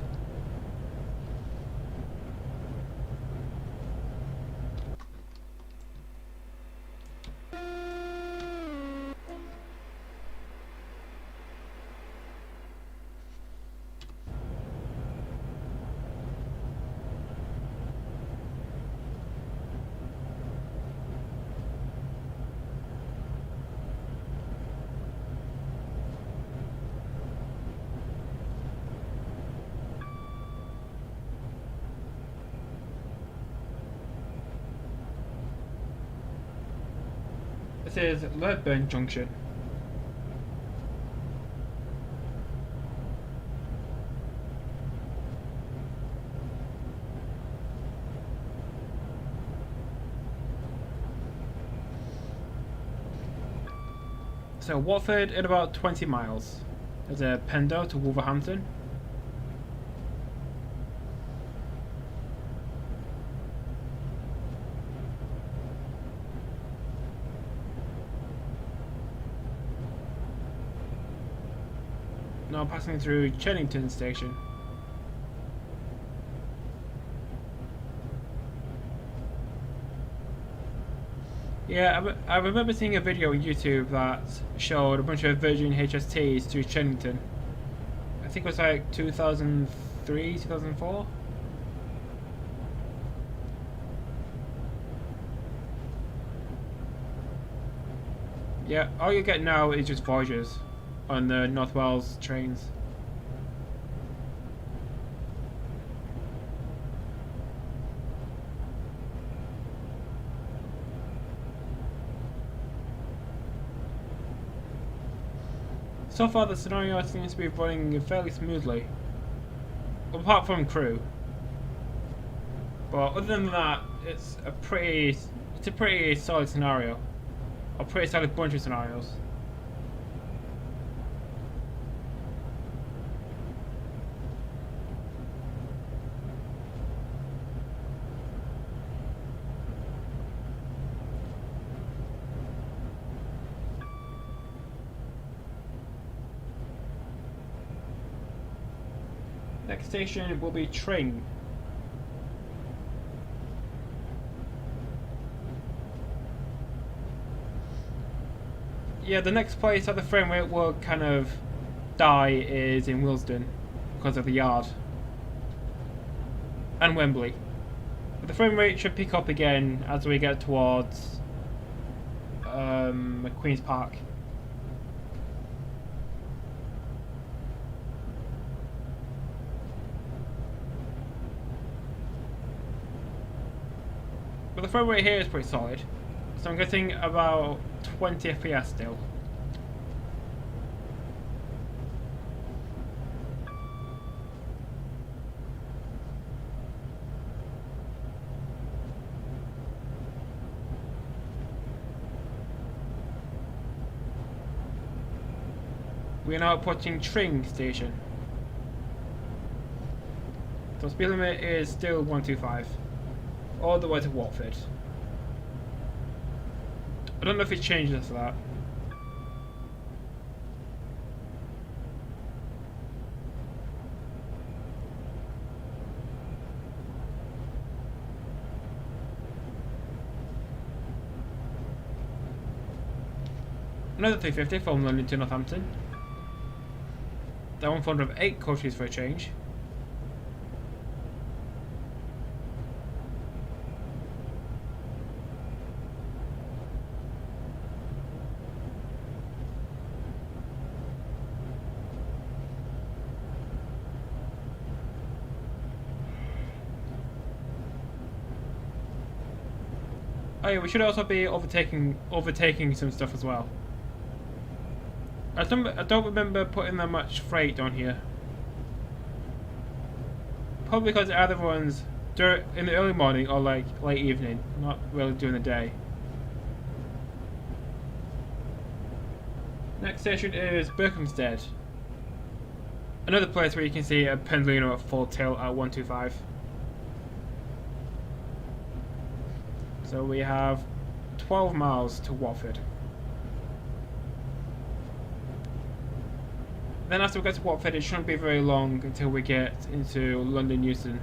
This is Ledburn Junction. So Watford in about 20 miles. There's a Pendo to Wolverhampton. Now passing through Chennington station. Yeah, I remember seeing a video on YouTube that showed a bunch of Virgin HSTs to Chennington. I think it was like 2003, 2004. Yeah, all you get now is just Voyagers on the North Wales trains. So far the scenario seems to be running fairly smoothly, apart from crew. But other than that, it's a pretty solid scenario, a pretty solid bunch of scenarios. Next station will be Tring. Yeah, the next place that the frame rate will kind of die is in Euston because of the yard and Wembley. But the frame rate should pick up again as we get towards Queen's Park. But the frame rate here is pretty solid, so I'm getting about 20 FPS still. We are now approaching Tring station. So speed limit is still 125. All the way to Watford. I don't know if it changes after that. Another 350 from London to Northampton. That one 408 coaches for a change. Oh yeah, we should also be overtaking some stuff as well. I don't remember putting that much freight on here. Probably because it either runs in the early morning or like late evening, not really during the day. Next station is Berkhamsted. Another place where you can see a Pendolino at full tilt at 125. So we have 12 miles to Watford. Then after we get to Watford, it shouldn't be very long until we get into London Euston.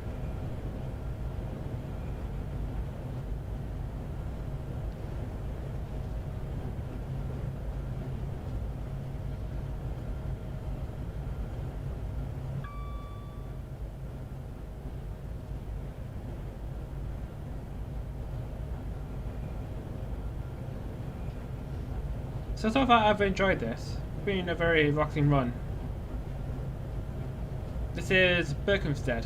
So far I've enjoyed this. It's been a very relaxing run. This is Berkhamsted.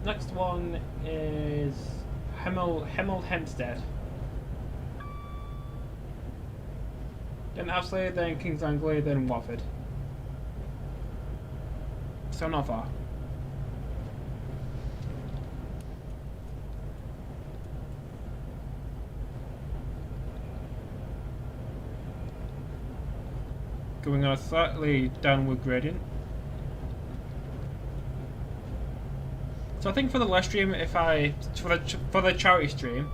Next one is Hemel Hempstead. Then Ashley, then Kings Langley, then Watford. So not far. Going on a slightly downward gradient. So I think for the live stream, for the charity stream,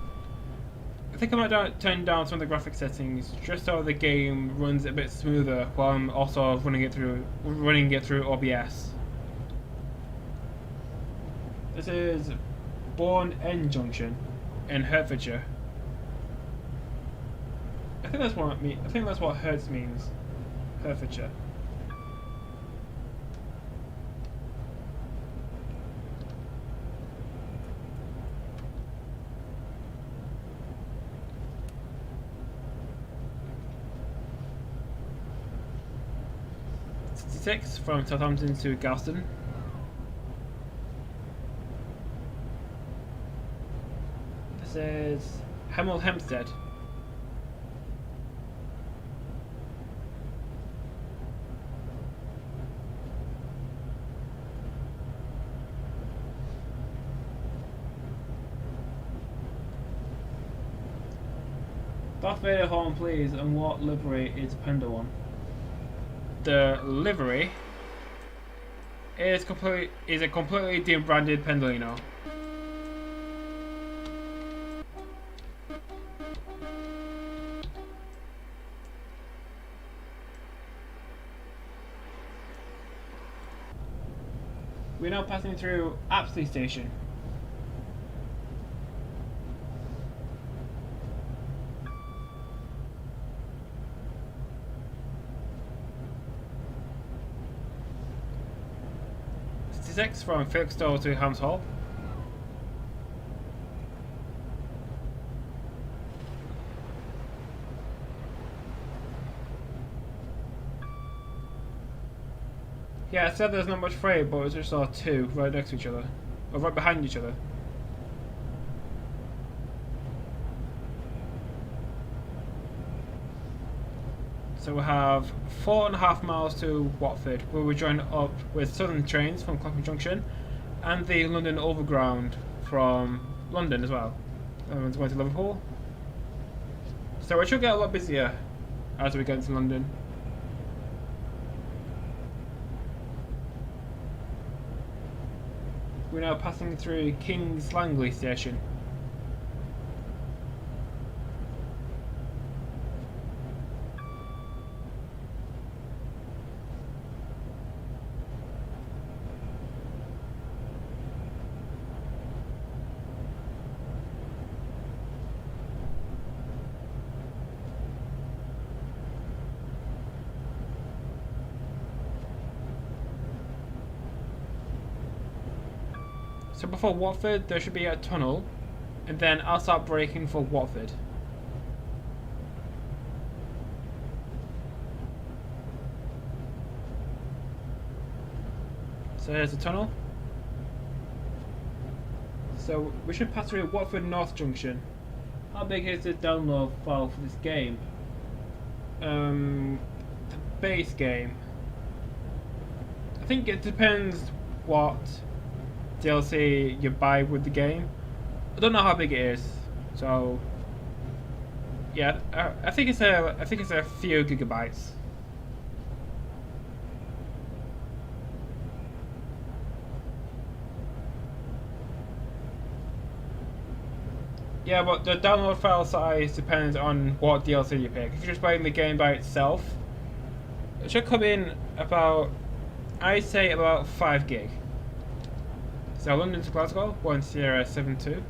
I think I might turn down some of the graphic settings just so the game runs a bit smoother while I'm also running it through OBS. This is Bourne End Junction in Hertfordshire. I think that's what Hertz means. Hertfordshire. From Southampton to Euston. This is Hemel Hempstead. Darth Vader horn, please, and what livery is Panda on? The livery is a completely de-branded Pendolino. We're now passing through Apsley Station. From Felixstowe to Hams Hall. Yeah, I said there's not much freight, but it's just saw two right next to each other, or right behind each other. So we have 4.5 miles to Watford, where we join up with Southern trains from Clapham Junction, and the London Overground from London as well. Everyone's going to Liverpool. So it should get a lot busier as we get into London. We're now passing through Kings Langley Station. So before Watford, there should be a tunnel, and then I'll start braking for Watford. So here's the tunnel. So we should pass through Watford North Junction. How big is the download file for this game? The base game. I think it depends what DLC you buy with the game. I don't know how big it is, so yeah, I think it's a few gigabytes. Yeah, but the download file size depends on what DLC you pick. If you're just buying the game by itself, it should come in about, I'd say about 5 gig. So London to Glasgow, 1072.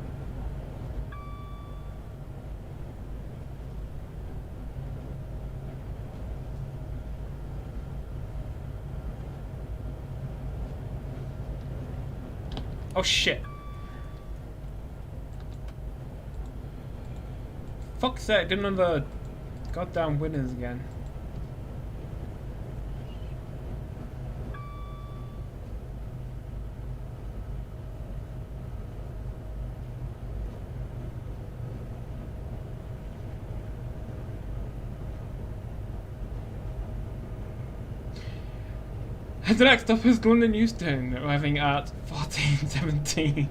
Oh shit. Fuck's sake, did another goddamn winners again. The next stop is London Euston, arriving at 14:17.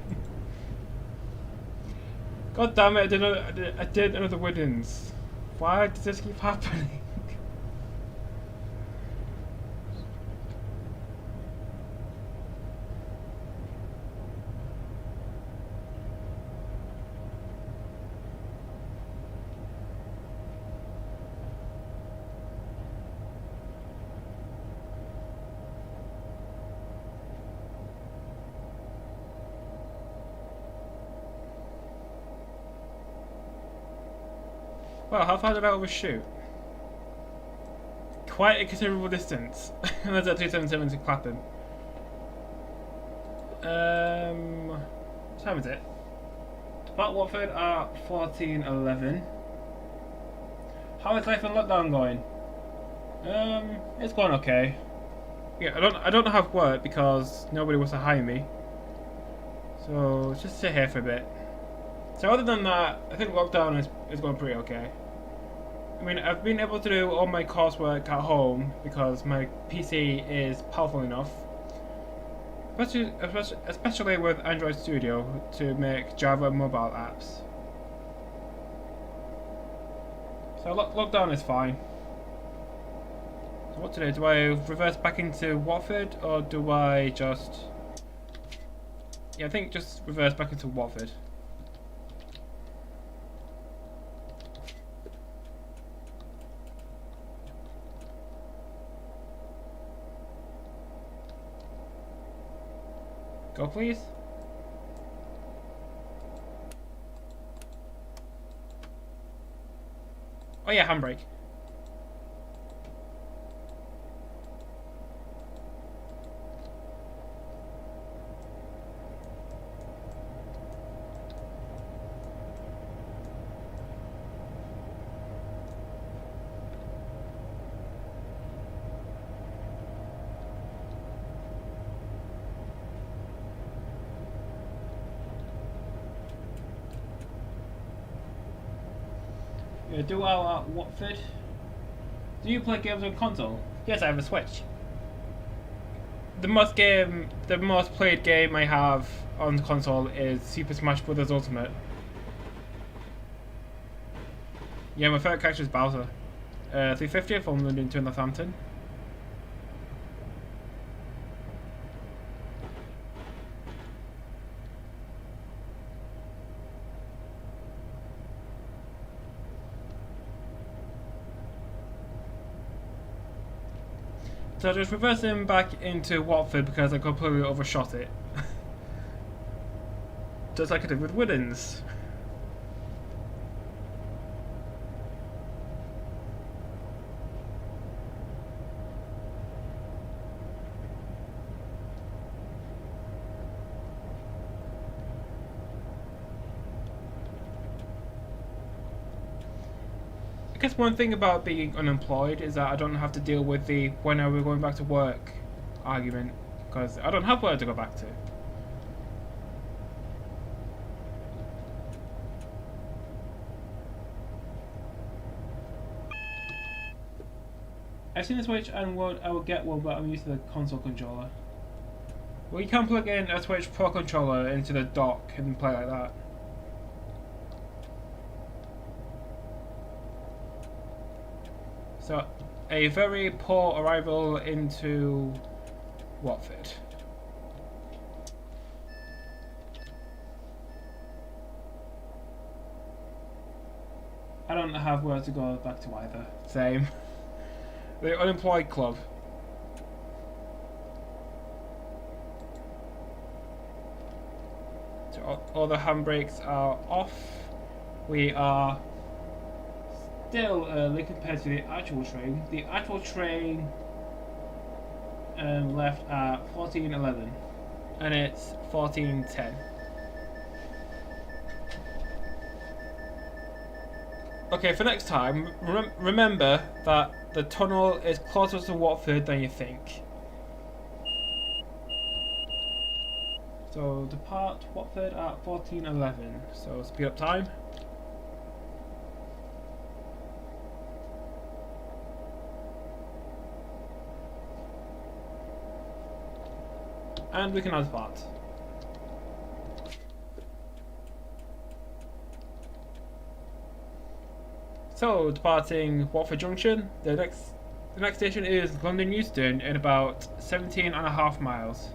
God damn it! I did another Woodens. Why does this keep happening? Well, how far did I overshoot? Quite a considerable distance. And that's at 277 to Clapham. What time is it? About Watford at 14:11. How is life in lockdown going? It's going okay. Yeah, I don't have work because nobody wants to hire me. So let's just sit here for a bit. So other than that, I think lockdown is going pretty okay. I mean, I've been able to do all my coursework at home because my PC is powerful enough. Especially with Android Studio to make Java mobile apps. So lockdown is fine. So what to do? Do I reverse back into Watford or do I just... Yeah, I think just reverse back into Watford. Go please. Oh yeah, handbrake. Do our Watford. Do you play games on console? Yes, I have a Switch. The most played game I have on console is Super Smash Bros. Ultimate. Yeah, my favourite character is Bowser. 350 from London to Northampton. So just reversing back into Watford because I completely overshot it. Just like I did with Woodens. I guess one thing about being unemployed is that I don't have to deal with the when are we going back to work argument, because I don't have work to go back to. I've seen the Switch and I will get one, but I'm used to the console controller. Well, you can plug in a Switch Pro controller into the dock and play like that. So, a very poor arrival into Watford. I don't have where to go back to either. Same. The unemployed club. So all the handbrakes are off. We are still early compared to the actual train. The actual train left at 14:11 and it's 14:10. Okay, for next time, remember that the tunnel is closer to Watford than you think. So depart Watford at 14:11. So speed up time. And we can now depart. So, departing Watford Junction, the next station is London Euston in about 17.5 miles.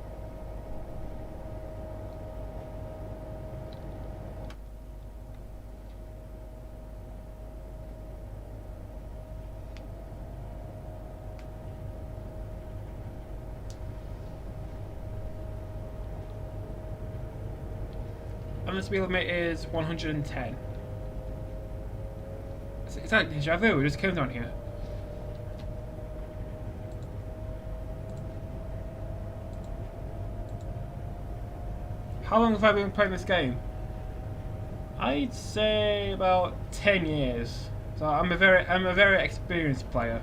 And the speed limit is 110. It's like deja vu, we just came down here. How long have I been playing this game? I'd say about 10 years. So I'm a very experienced player.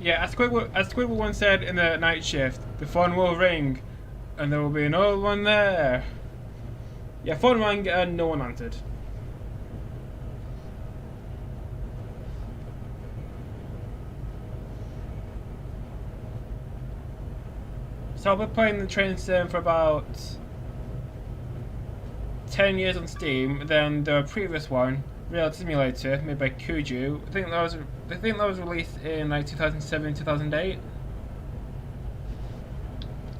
Yeah, as Squidward once said in the night shift, the phone will ring, and there will be no one there. Yeah, phone rang and no one answered. So I've been playing the train sim for about 10 years on Steam. Then the previous one, Real Simulator, made by Kuju. I think that was released in like 2007, 2008.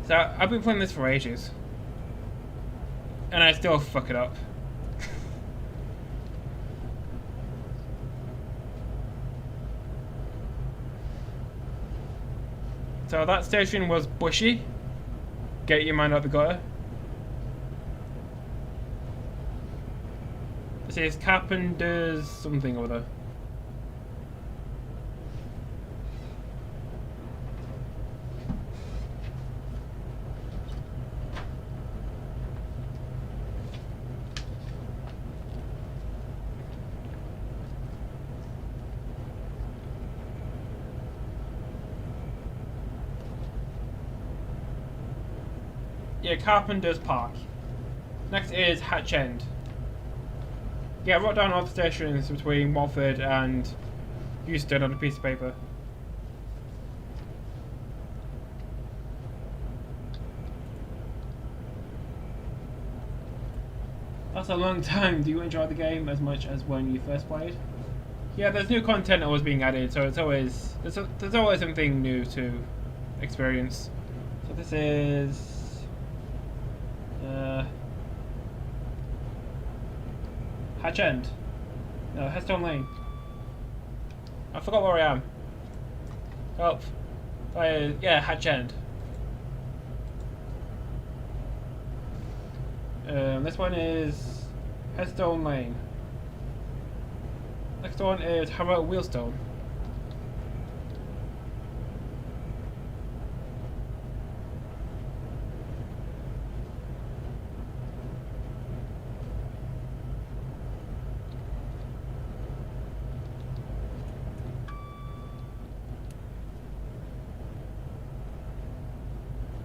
So I've been playing this for ages, and I still fuck it up. So that station was Bushy. Get your mind out the gutter. This is Carpenter's something or other. Yeah, Carpenter's Park. Next is Hatch End. Yeah, I wrote down all the stations between Watford and Euston on a piece of paper. That's a long time. Do you enjoy the game as much as when you first played? Yeah, there's new content always being added, so it's always there's always something new to experience. So this is Hatch End. No, Headstone Lane. I forgot where I am. Oh, yeah, Hatch End. This one is Headstone Lane. Next one is Harrow Wheelstone.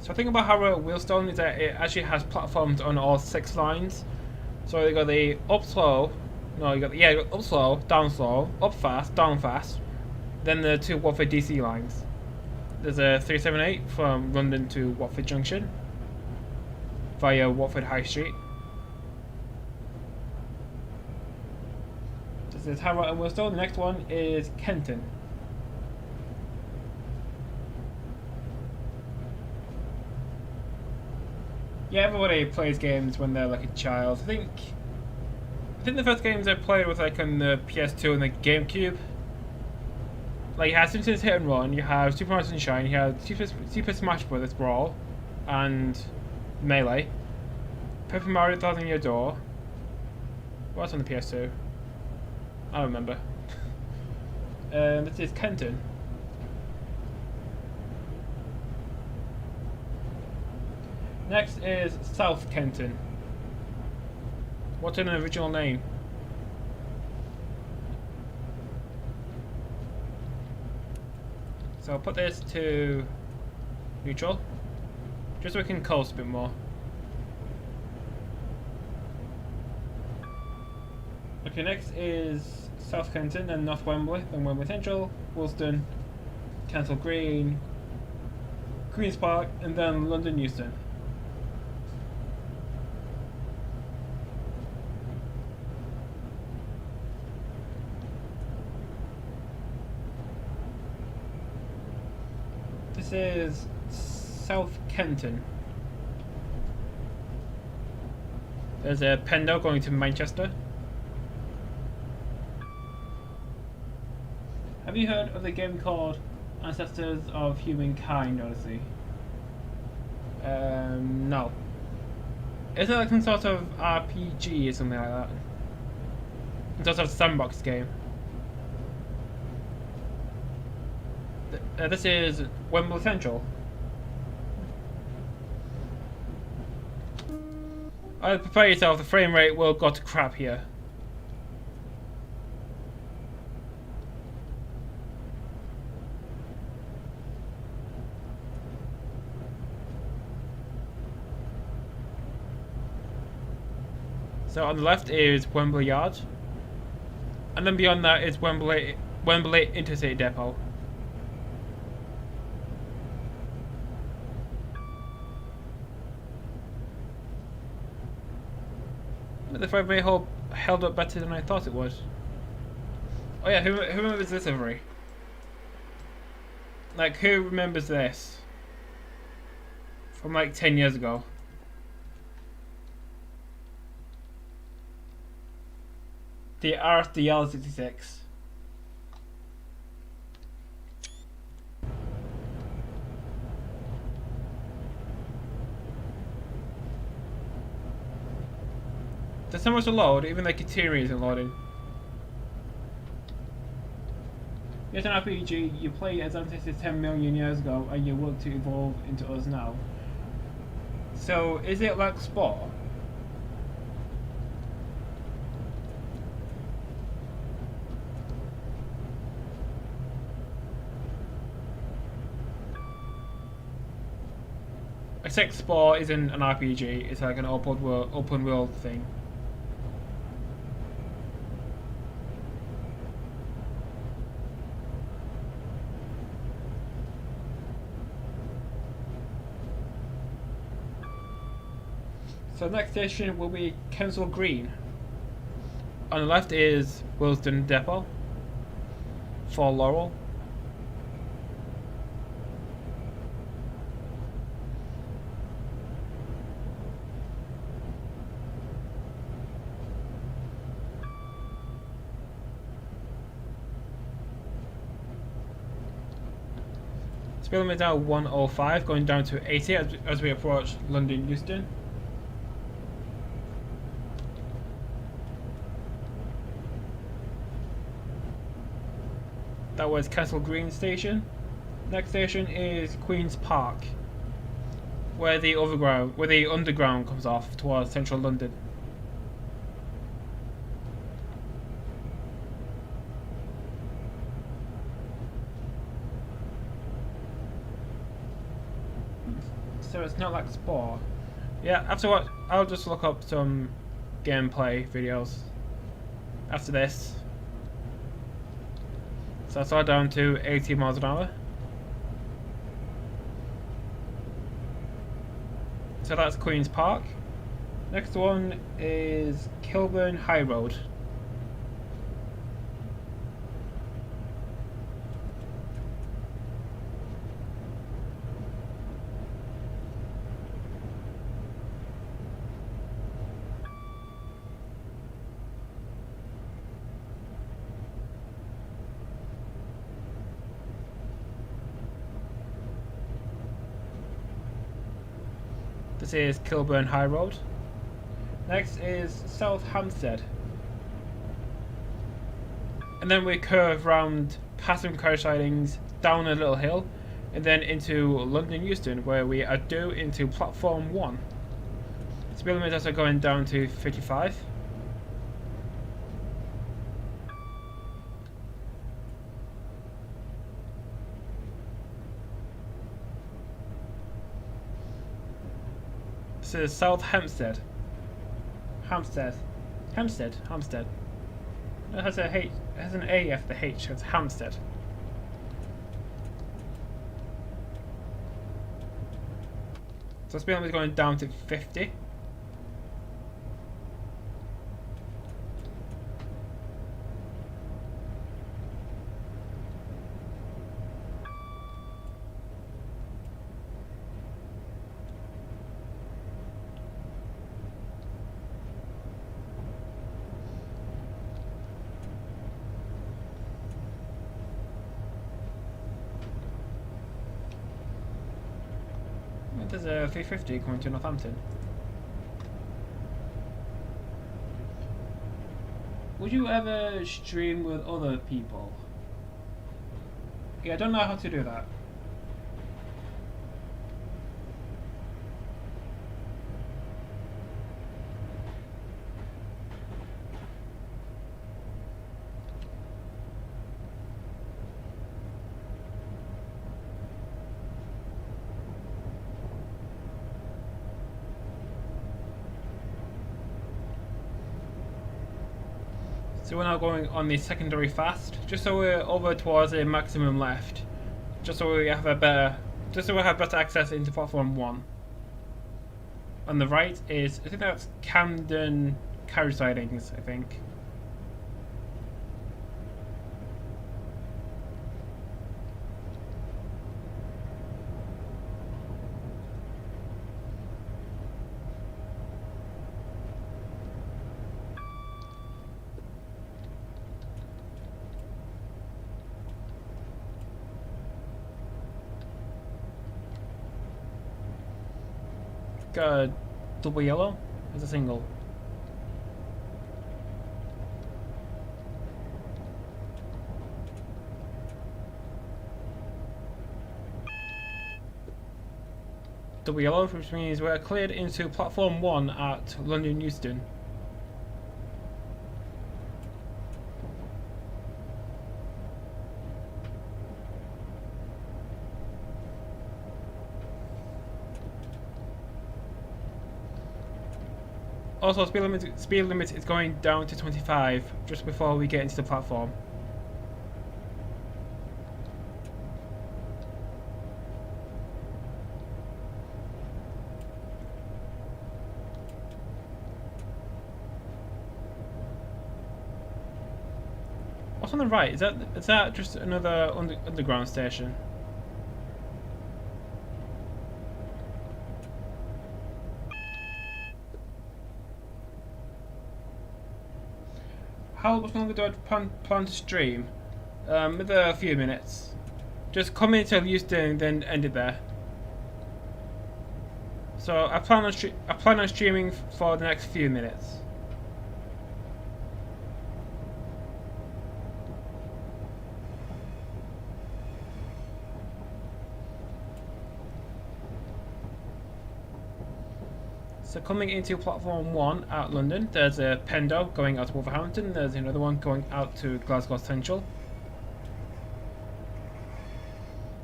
So the thing about Harrow Wheelstone is that it actually has platforms on all 6 lines. So you got the up slow, you got up slow, down slow, up fast, down fast. Then the 2 Watford DC lines. There's a 378 from London to Watford Junction via Watford High Street. This is Harrow and Wheelstone. The next one is Kenton. Yeah, everybody plays games when they're like a child. I think the first games I played was like on the PS2 and the GameCube. Like you have Simpsons Hit and Run, you have Super Mario Sunshine, you have Super Smash Bros. Brawl, and Melee, Paper Mario 1000 Year Door, What's on the PS2? I don't remember. This is Kenton. Next is South Kenton. What's an original name? So I'll put this to neutral, just so we can coast a bit more. Okay, next is South Kenton, then North Wembley, then Wembley Central, Woolston, Kensal Green, Queen's Park, and then London Euston. This is South Kenton. There's a Pendo going to Manchester. Have you heard of the game called Ancestors of Humankind Odyssey? No. Is it like some sort of RPG or something like that? Some sort of sandbox game? This is Wembley Central. Prepare yourself, the frame rate will go to crap here. So on the left is Wembley Yard, and then beyond that is Wembley Intercity Depot. The frame rate held up better than I thought it would. Oh yeah, who remembers this livery? Like, who remembers this? From like 10 years ago. The RSDL66. There's so much to load, even the criteria isn't loading. It's an RPG, you play as ancestors 10 million years ago and you work to evolve into us now. So, is it like Spore? Except Spore isn't an RPG, it's like an open world thing. So the next station will be Kensal Green. On the left is Woolston Depot for Laurel. Speed limit now 105, going down to 80 as we approach London Euston. That was Kensal Green station. Next station is Queen's Park, where the underground comes off towards central London. So it's not like Spore. Yeah, afterwards I'll just look up some gameplay videos after this. So I saw down to 80 miles an hour. So that's Queen's Park. Next one is Kilburn High Road. This is Kilburn High Road. Next is South Hampstead, and then we curve round past some car sidings, down a little hill, and then into London Euston, where we are due into platform 1. Speed limit are going down to 55. This is South Hampstead. Hampstead. It has a H. It has an A after the H. It's Hampstead. So speed limit is going down to 50. There's a 350 coming to Northampton. Would you ever stream with other people? Yeah, I don't know how to do that. So we're now going on the secondary fast, just so we're over towards the maximum left, just so we have better access into platform 1. On the right is, I think that's Camden carriage sidings, I think. Got a double yellow as a single. Double yellow, which means we're cleared into platform 1 at London Euston. Also, speed limit is going down to 25 just before we get into the platform. What's on the right? Is that just another underground station? How much longer do I plan to stream? Maybe a few minutes. Just come into Euston, then end it there. So I plan on streaming for the next few minutes. So coming into platform 1 at London, there's a Pendo going out to Wolverhampton, there's another one going out to Glasgow Central.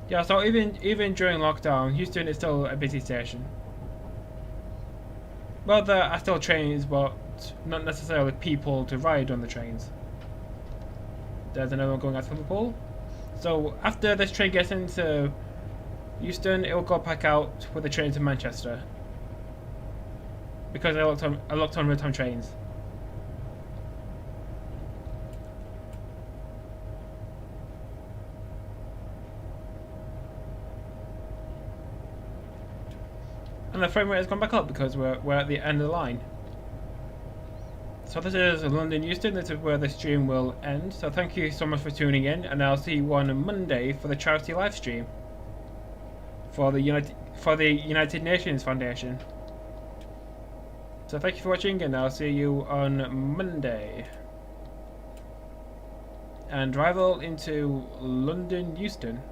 Yeah, so even during lockdown, Euston is still a busy station. Well, there are still trains, but not necessarily people to ride on the trains. There's another one going out to Liverpool. So after this train gets into Euston, it will go back out with the train to Manchester. Because I looked on real-time trains. And the frame rate has gone back up because we're at the end of the line. So this is London Euston. This is where the stream will end. So thank you so much for tuning in, and I'll see you on Monday for the charity live stream for the United Nations Foundation. So thank you for watching, and I'll see you on Monday. and arrival into London Euston